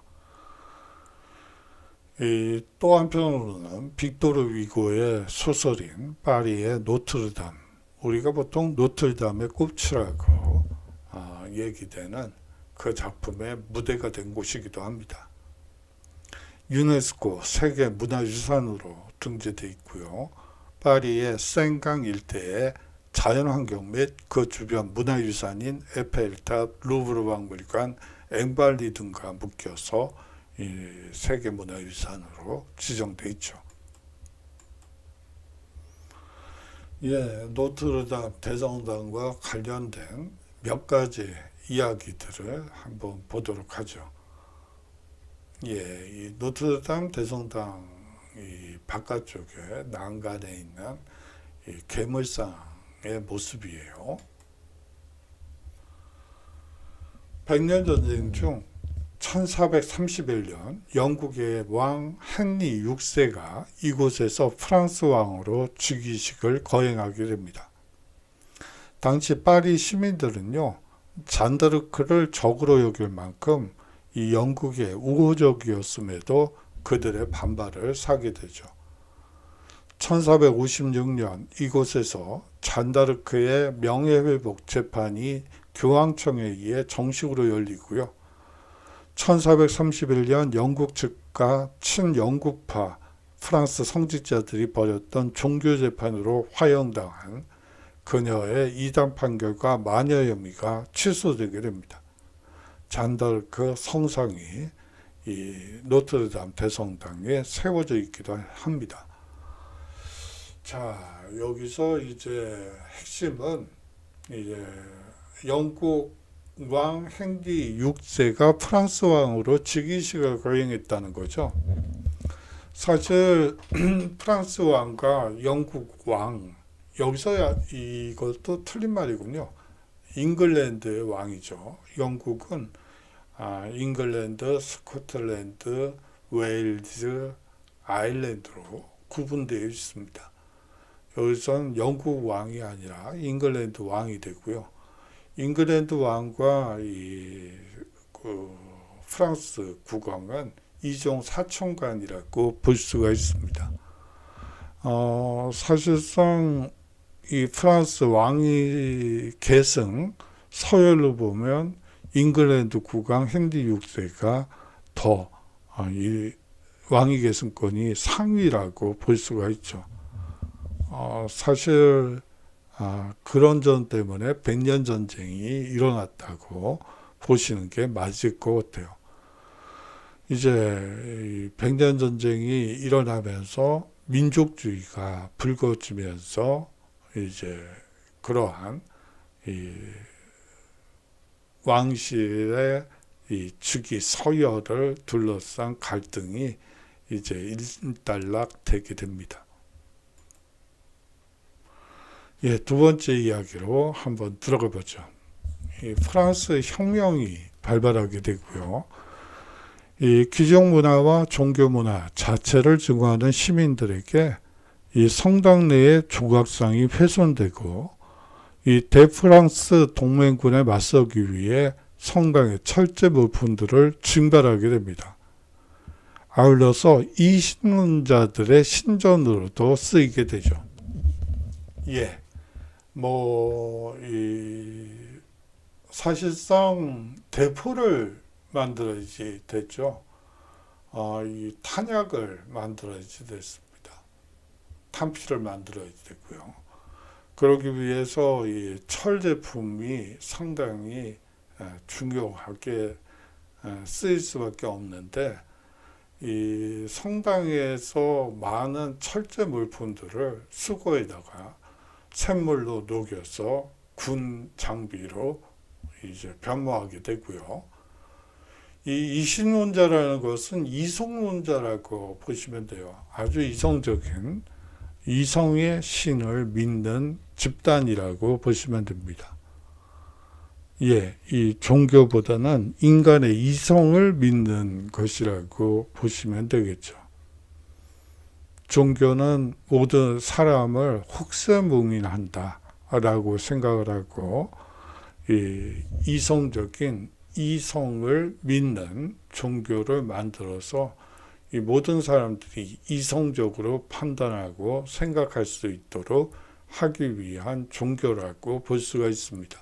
또 한편으로는 빅토르 위고의 소설인 파리의 노트르담, 우리가 보통 노트르담의 꽃이라고 얘기되는 그 작품의 무대가 된 곳이기도 합니다. 유네스코 세계문화유산으로 등재되어 있고요. 파리의 생강 일대의 자연환경 및 그 주변 문화유산인 에펠탑, 루브르 박물관, 앵발리 등과 묶여서 이 세계문화유산으로 지정되어 있죠. 노트르담 대성당과 관련된 몇 가지 이야기들을 한번 보도록 하죠. 이 노트르담 대성당 이 바깥쪽에 난간에 있는 이 괴물상의 모습이에요. 백년 전쟁 중 1431년 영국의 왕 헨리 6세가 이곳에서 프랑스 왕으로 즉위식을 거행하게 됩니다. 당시 파리 시민들은요, 잔다르크를 적으로 여길 만큼 이 영국의 우호적이었음에도 그들의 반발을 사게 되죠. 1456년 이곳에서 잔다르크의 명예회복 재판이 교황청에 의해 정식으로 열리고요. 1431년 영국 측과 친영국파 프랑스 성직자들이 벌였던 종교재판으로 화형당한 그녀의 이단 판결과 마녀 혐의가 취소되게 됩니다. 잔다르크 성상이 이 노트르담 대성당에 세워져 있기도 합니다. 자, 여기서 이제 핵심은 이제 영국 왕 헨리 6세가 프랑스 왕으로 즉위식을 거행했다는 거죠. 사실 프랑스 왕과 영국 왕, 여기서 이것도 틀린 말이군요. 잉글랜드의 왕이죠. 영국은 잉글랜드, 스코틀랜드, 웨일즈, 아일랜드로 구분되어 있습니다. 여기서는 영국 왕이 아니라 잉글랜드 왕이 되고요. 잉글랜드 왕과 프랑스 국왕은 이종 사촌간이라고 볼 수가 있습니다. 사실상 이 프랑스 왕위 계승 서열로 보면 잉글랜드 국왕 헨리 6세가 더 이 왕위 계승권이 상위라고 볼 수가 있죠. 사실 그런 점 때문에 백년 전쟁이 일어났다고 보시는 게 맞을 것 같아요. 이제 백년 전쟁이 일어나면서 민족주의가 불거지면서 이제 그러한 이 왕실의 이 즉위 서열을 둘러싼 갈등이 이제 일단락되게 됩니다. 예, 두 번째 이야기로 한번 들어가 보죠. 이 프랑스 혁명이 발발하게 되고요. 이 귀족 문화와 종교 문화 자체를 증오하는 시민들에게 이 성당 내의 조각상이 훼손되고 이 대프랑스 동맹군에 맞서기 위해 성당의 철제 물품들을 증발하게 됩니다. 아울러서 이신론자들의 신전으로도 쓰이게 되죠. 예, 사실상 대포를 만들어야지 됐죠. 이 탄약을 만들어야지 됐습니다. 탄피를 만들어야지 됐고요. 그러기 위해서 이 철 제품이 상당히 중요하게 쓰일 수밖에 없는데, 이 성당에서 많은 철제 물품들을 수거에다가 샘물로 녹여서 군 장비로 이제 변모하게 되고요. 이 이신론자라는 것은 이성론자라고 보시면 돼요. 아주 이성적인 이성의 신을 믿는 집단이라고 보시면 됩니다. 예, 이 종교보다는 인간의 이성을 믿는 것이라고 보시면 되겠죠. 종교는 모든 사람을 혹세무민한다 라고 생각을 하고, 이성적인 이성을 믿는 종교를 만들어서 이 모든 사람들이 이성적으로 판단하고 생각할 수 있도록 하기 위한 종교라고 볼 수가 있습니다.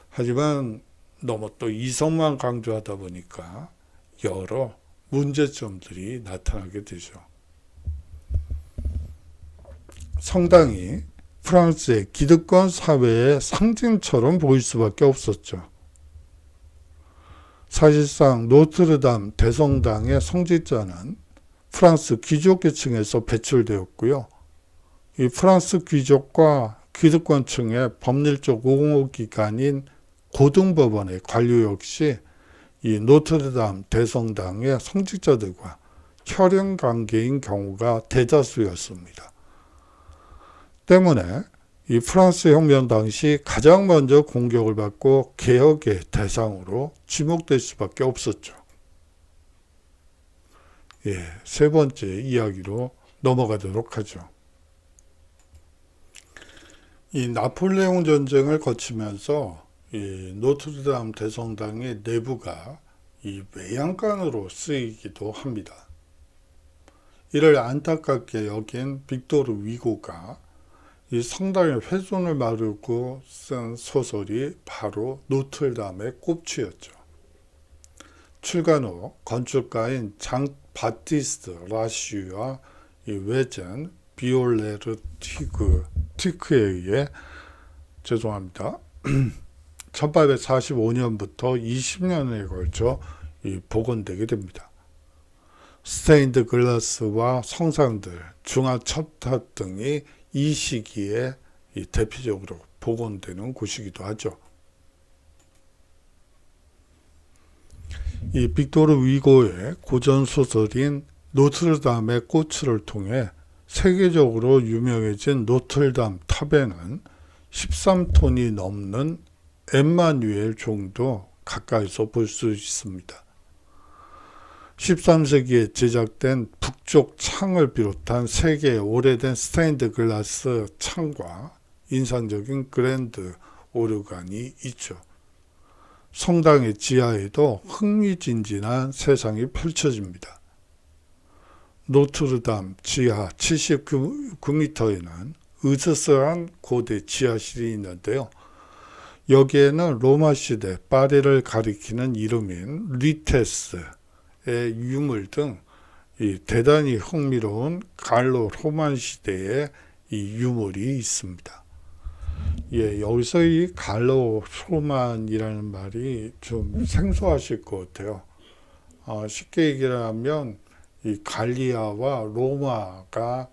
하지만 너무 또 이성만 강조하다 보니까 여러 문제점들이 나타나게 되죠. 성당이 프랑스의 기득권 사회의 상징처럼 보일 수밖에 없었죠. 사실상 노트르담 대성당의 성직자는 프랑스 귀족계층에서 배출되었고요. 이 프랑스 귀족과 기득권층의 법률적 옹호기관인 고등법원의 관료 역시 이 노트르담 대성당의 성직자들과 혈연 관계인 경우가 대다수였습니다. 때문에 이 프랑스 혁명 당시 가장 먼저 공격을 받고 개혁의 대상으로 지목될 수밖에 없었죠. 예, 세 번째 이야기로 넘어가도록 하죠. 이 나폴레옹 전쟁을 거치면서 이 노트르담 대성당의 내부가 이 외양간으로 쓰이기도 합니다. 이를 안타깝게 여긴 빅토르 위고가 이 성당의 훼손을 막으려고 쓴 소설이 바로 노트르담의 꼽취였죠. 출간 후 건축가인 장 바티스트 라슈와 이 외전 비올레르 티크에 의해 1845년부터 20년에 걸쳐 복원되게 됩니다. 스테인드 글라스와 성상들, 중화 첩탑 등이 이 시기에 대표적으로 복원되는 곳이기도 하죠. 이 빅토르 위고의 고전 소설인 노트르담의 꽃을 통해 세계적으로 유명해진 노트르담 탑에는 13톤이 넘는 엠마뉴엘 종도 가까이서 볼 수 있습니다. 13세기에 제작된 북쪽 창을 비롯한 세 개의 오래된 스테인드 글라스 창과 인상적인 그랜드 오르간이 있죠. 성당의 지하에도 흥미진진한 세상이 펼쳐집니다. 노트르담 지하 79m에는 으스스한 고대 지하실이 있는데요. 여기에는 로마 시대 파리를 가리키는 이름인 리테스의 유물 등 대단히 흥미로운 갈로 로만 시대의 이 유물이 있습니다. 예, 여기서 이 갈로 로만이라는 말이 좀 생소하실 것 같아요. 쉽게 얘기를 하면 이 갈리아와 로마가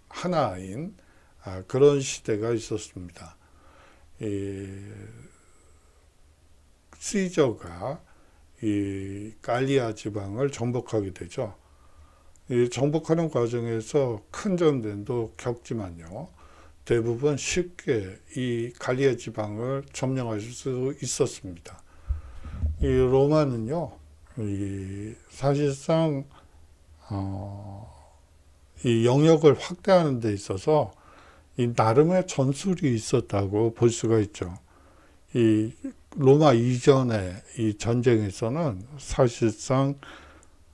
하나인 그런 시대가 있었습니다. 시저가 이 갈리아 지방을 정복하게 되죠. 이 정복하는 과정에서 큰 전쟁도 겪지만요. 대부분 쉽게 이 갈리아 지방을 점령하실 수 있었습니다. 이 로마는요, 사실상 이 영역을 확대하는 데 있어서 이 나름의 전술이 있었다고 볼 수가 있죠. 이 로마 이전의 이 전쟁에서는 사실상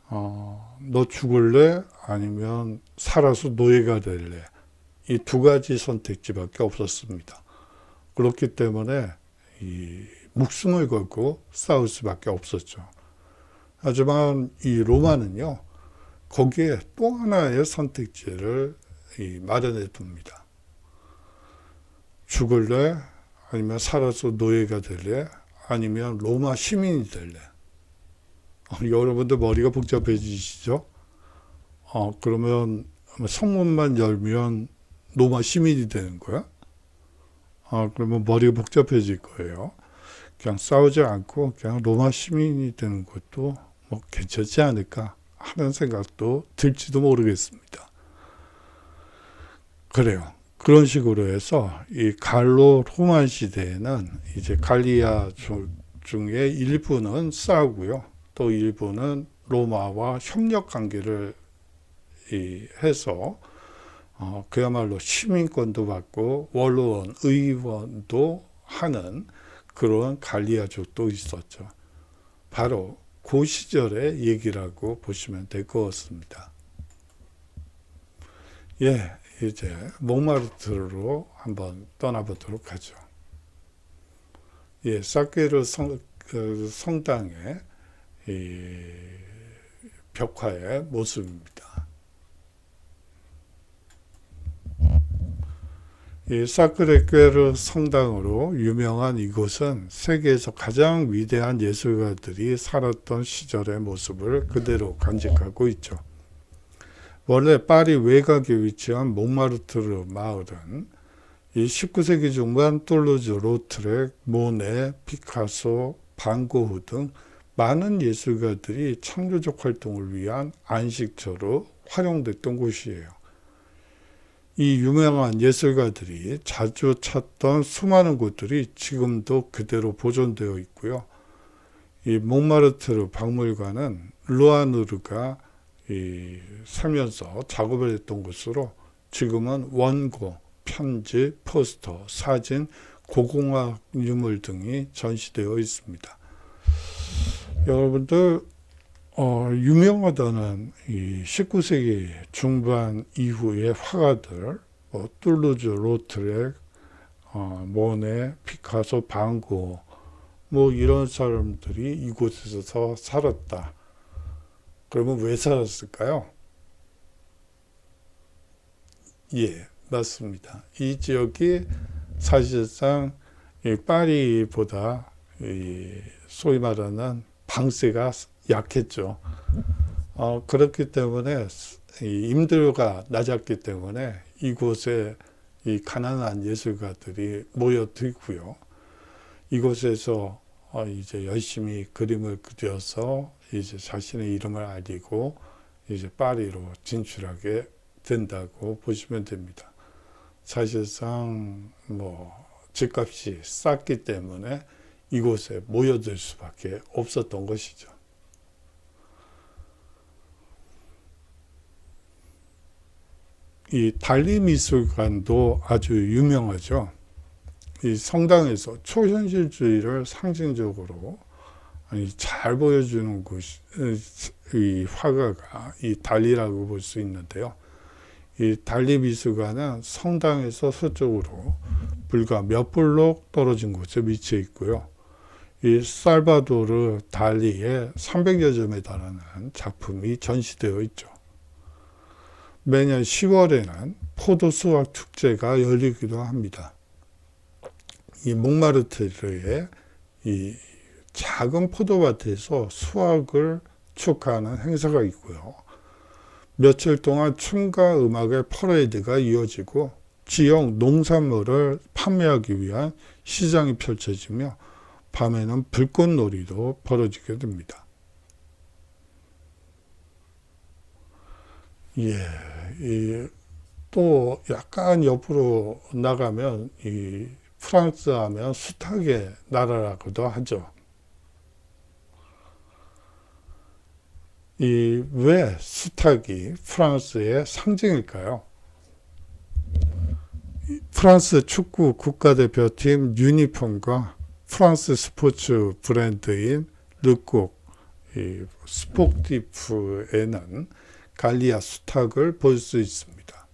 너 죽을래? 아니면 살아서 노예가 될래? 이 두 가지 선택지밖에 없었습니다. 그렇기 때문에 이 목숨을 걸고 싸울 수밖에 없었죠. 하지만 이 로마는요, 거기에 또 하나의 선택지를 마련해 둡니다. 죽을래? 아니면 살아서 노예가 될래? 아니면 로마 시민이 될래? 여러분들 머리가 복잡해지시죠? 그러면 성문만 열면 로마 시민이 되는 거야? 그러면 머리가 복잡해질 거예요. 그냥 싸우지 않고 그냥 로마 시민이 되는 것도 뭐 괜찮지 않을까 하는 생각도 들지도 모르겠습니다. 그래요. 그런 식으로 해서 이 갈로 로만 시대에는 이제 갈리아 중에 일부는 싸우고요. 또 일부는 로마와 협력 관계를 해서 그야말로 시민권도 받고 원로원, 의원도 하는 그런 갈리아족도 있었죠. 바로 그 시절의 얘기라고 보시면 될 것 같습니다. 예, 이제 몽마르트르로 한번 떠나보도록 하죠. 예, 사케르 성당의 이 벽화의 모습입니다. 이 사크레que르 성당으로 유명한 이곳은 세계에서 가장 위대한 예술가들이 살았던 시절의 모습을 그대로 간직하고 있죠. 원래 파리 외곽에 위치한 몽마르트르 마을은 이 19세기 중반 툴루즈 로트렉, 모네, 피카소, 반고흐 등 많은 예술가들이 창조적 활동을 위한 안식처로 활용됐던 곳이에요. 이 유명한 예술가들이 자주 찾던 수많은 곳들이 지금도 그대로 보존되어 있고요. 이 몽마르트르 박물관은 르아누르가 살면서 작업을 했던 곳으로 지금은 원고, 편지, 포스터, 사진, 고고학 유물 등이 전시되어 있습니다. 여러분들 유명하다는 이 19세기 중반 이후의 화가들, 툴루즈 로트렉, 모네, 피카소, 반고, 이런 사람들이 이곳에서 살았다. 그러면 왜 살았을까요? 예, 맞습니다. 이 지역이 사실상 이 파리보다 소위 말하는 방세가 약했죠. 그렇기 때문에 임대료가 낮았기 때문에 이곳에 이 가난한 예술가들이 모여들고요. 이곳에서 이제 열심히 그림을 그려서 이제 자신의 이름을 알리고 이제 파리로 진출하게 된다고 보시면 됩니다. 사실상 집값이 쌌기 때문에 이곳에 모여들 수밖에 없었던 것이죠. 이 달리 미술관도 아주 유명하죠. 이 성당에서 초현실주의를 상징적으로 잘 보여주는 곳이 이 화가가 이 달리라고 볼 수 있는데요. 이 달리 미술관은 성당에서 서쪽으로 불과 몇 블록 떨어진 곳에 위치해 있고요. 이 살바도르 달리의 300여 점에 달하는 작품이 전시되어 있죠. 매년 10월에는 포도 수확 축제가 열리기도 합니다. 이 몽마르트르의 이 작은 포도밭에서 수확을 축하하는 행사가 있고요. 며칠 동안 춤과 음악의 퍼레이드가 이어지고 지역 농산물을 판매하기 위한 시장이 펼쳐지며 밤에는 불꽃놀이도 벌어지게 됩니다. 예, 또 약간 옆으로 나가면 이 프랑스 하면 수탉의 나라라고도 하죠. 왜 수탉이 프랑스의 상징일까요? 프랑스 축구 국가대표팀 유니폼과 프랑스 스포츠 브랜드인 르콕 스포티프에는 갈리아 수탉을 볼 수 있습니다.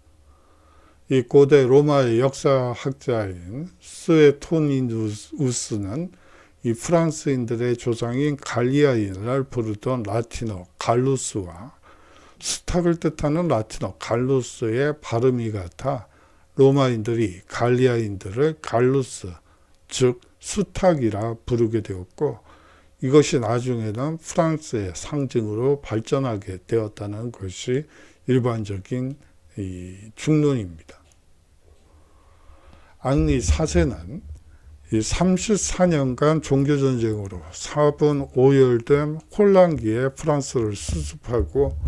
이 고대 로마의 역사학자인 스웨토니누스는 이 프랑스인들의 조상인 갈리아인을 부르던 라틴어 갈루스와 수탉을 뜻하는 라틴어 갈루스의 발음이 같아 로마인들이 갈리아인들을 갈루스, 즉 수탉이라 부르게 되었고, 이것이 나중에는 프랑스의 상징으로 발전하게 되었다는 것이 일반적인 중론입니다. 앙리 4세는 34년간 종교전쟁으로 4분 5열된 혼란기에 프랑스를 수습하고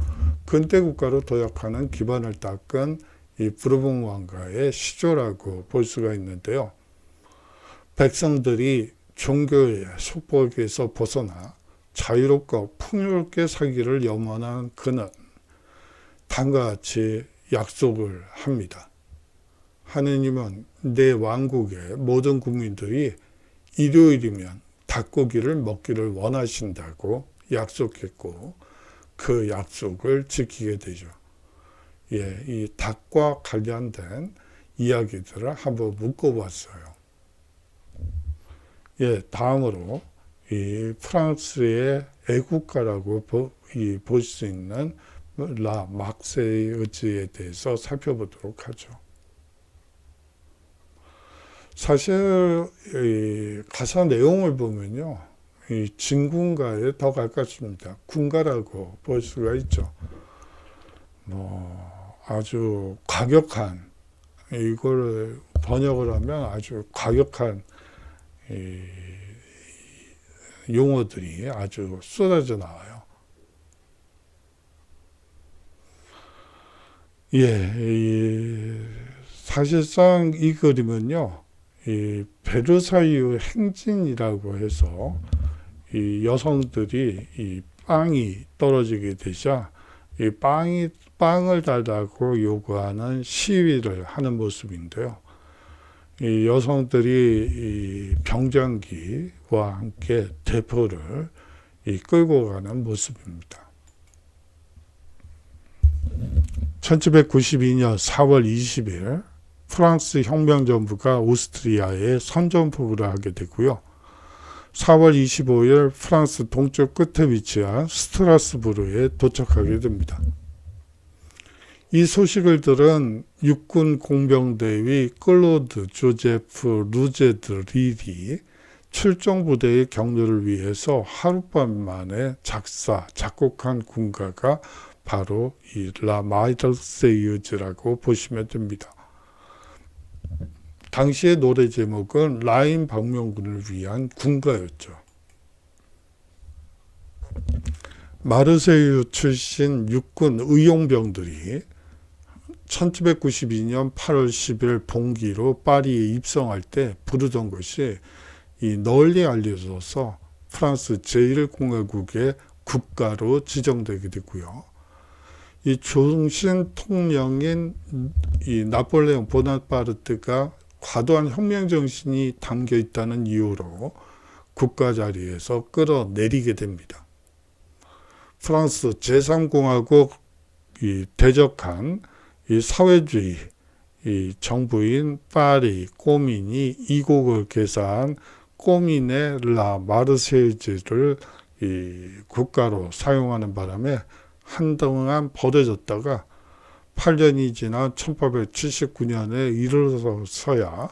근대국가로 도약하는 기반을 닦은 이 부르봉 왕가의 시조라고 볼 수가 있는데요. 백성들이 종교의 속박에서 벗어나 자유롭고 풍요롭게 살기를 염원한 그는 다음과 같이 약속을 합니다. 하느님은 내 왕국의 모든 국민들이 일요일이면 닭고기를 먹기를 원하신다고 약속했고 그 약속을 지키게 되죠. 예, 이 닭과 관련된 이야기들을 한번 묶어봤어요. 예, 다음으로 이 프랑스의 애국가라고 볼 수 있는 라 막세우즈에 대해서 살펴보도록 하죠. 사실 이 가사 내용을 보면요, 이 진군가에 더 가깝습니다. 군가라고 볼 수가 있죠. 아주 과격한, 이걸 번역을 하면 아주 과격한 용어들이 아주 쏟아져 나와요. 예, 사실상 이 그림은요, 이 베르사유 행진이라고 해서 이 여성들이 이 빵이 떨어지게 되자 이 빵을 달라고 요구하는 시위를 하는 모습인데요. 이 여성들이 이 병정기와 함께 대포를 끌고 가는 모습입니다. 1792년 4월 20일 프랑스 혁명정부가 오스트리아에 선전포고를 하게 되고요. 4월 25일 프랑스 동쪽 끝에 위치한 스트라스부르에 도착하게 됩니다. 이 소식을 들은 육군 공병대위 클로드 조제프 루제드 릴이 출정 부대의 격려를 위해서 하룻밤 만에 작곡한 군가가 바로 이 라 마르세유즈라고 보시면 됩니다. 당시의 노래 제목은 라인 방명군을 위한 군가였죠. 마르세유 출신 육군 의용병들이 1792년 8월 10일 봉기로 파리에 입성할 때 부르던 것이 이 널리 알려져서 프랑스 제1공화국의 국가로 지정되게 되고요. 이 종신 통령인 이 나폴레옹 보나파르트가 과도한 혁명 정신이 담겨 있다는 이유로 국가 자리에서 끌어내리게 됩니다. 프랑스 제3공화국 대적한 이 사회주의 이 정부인 파리 꼬민이 이 곡을 개사한 꼬민의 라 마르세유즈를 이 국가로 사용하는 바람에 한동안 버려졌다가 8년이 지난 1879년에 이르러서야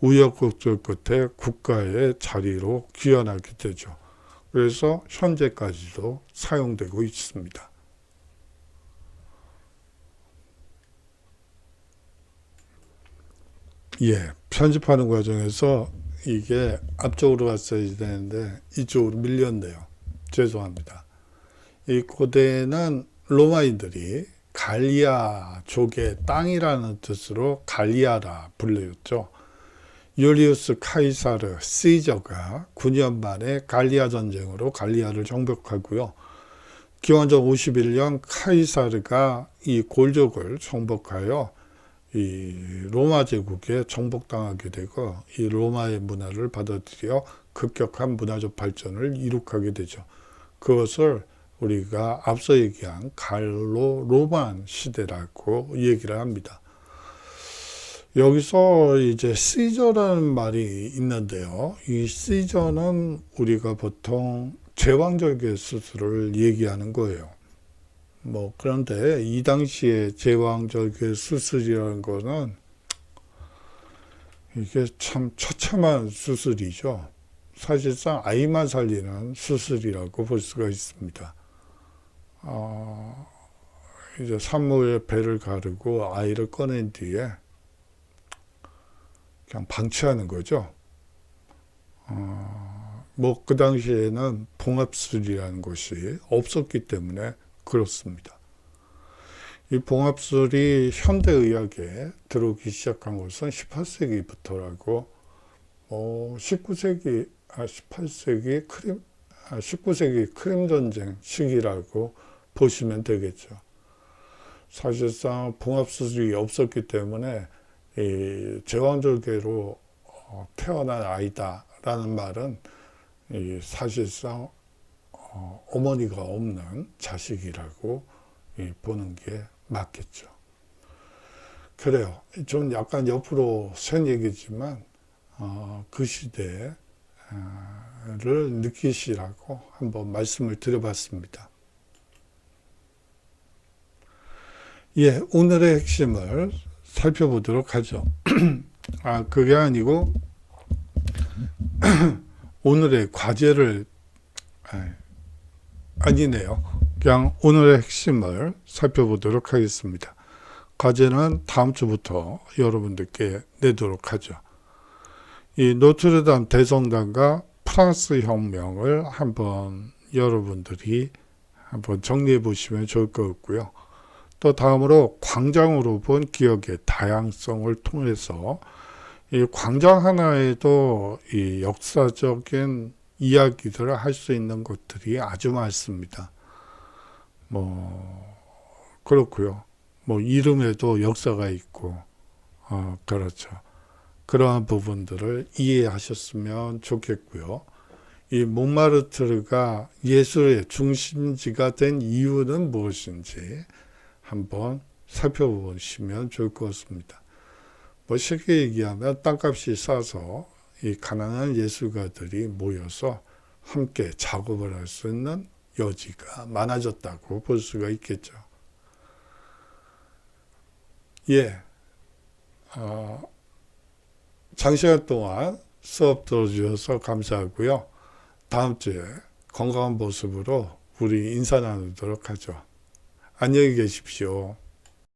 우여곡절 끝에 국가의 자리로 귀환하게 되죠. 그래서 현재까지도 사용되고 있습니다. 예, 편집하는 과정에서 이게 앞쪽으로 갔어야 되는데 이쪽으로 밀렸네요. 죄송합니다. 이 고대에는 로마인들이 갈리아족의 땅이라는 뜻으로 갈리아라 불렸죠. 율리우스 카이사르 시저가 9년 만에 갈리아 전쟁으로 갈리아를 정복하고요. 기원전 51년 카이사르가 이 골족을 정복하여 이 로마 제국에 정복당하게 되고 이 로마의 문화를 받아들여 급격한 문화적 발전을 이룩하게 되죠. 그것을 우리가 앞서 얘기한 갈로 로만 시대라고 얘기를 합니다. 여기서 이제 시저라는 말이 있는데요. 이 시저는 우리가 보통 제왕절개 수술을 얘기하는 거예요. 그런데 이 당시에 제왕절개 수술이라는 거는 이게 참 처참한 수술이죠. 사실상 아이만 살리는 수술이라고 볼 수가 있습니다. 이제 산모의 배를 가르고 아이를 꺼낸 뒤에 그냥 방치하는 거죠. 그 당시에는 봉합술이라는 것이 없었기 때문에 그렇습니다. 이 봉합술이 현대의학에 들어오기 시작한 것은 18세기부터라고 19세기 크림 전쟁 시기라고 보시면 되겠죠. 사실상 봉합술이 없었기 때문에 이 제왕절개로 태어난 아이다라는 말은 사실상 어머니가 없는 자식이라고 보는 게 맞겠죠. 그래요. 좀 약간 옆으로 센 얘기지만 그 시대를 느끼시라고 한번 말씀을 드려봤습니다. 예, 오늘의 핵심을 살펴보도록 하죠. 그게 아니고 오늘의 과제를 아니네요. 그냥 오늘의 핵심을 살펴보도록 하겠습니다. 과제는 다음 주부터 여러분들께 내도록 하죠. 이 노트르담 대성당과 프랑스 혁명을 한번 여러분들이 한번 정리해 보시면 좋을 것 같고요. 또 다음으로 광장으로 본 기억의 다양성을 통해서 이 광장 하나에도 이 역사적인 이야기들을 할 수 있는 것들이 아주 많습니다. 그렇고요. 이름에도 역사가 있고, 그렇죠. 그러한 부분들을 이해하셨으면 좋겠고요. 이 몽마르트르가 예술의 중심지가 된 이유는 무엇인지 한번 살펴보시면 좋을 것 같습니다. 쉽게 얘기하면 땅값이 싸서 이 가난한 예술가들이 모여서 함께 작업을 할 수 있는 여지가 많아졌다고 볼 수가 있겠죠. 예, 장시간 동안 수업 들어주셔서 감사하고요. 다음 주에 건강한 모습으로 우리 인사 나누도록 하죠. 안녕히 계십시오.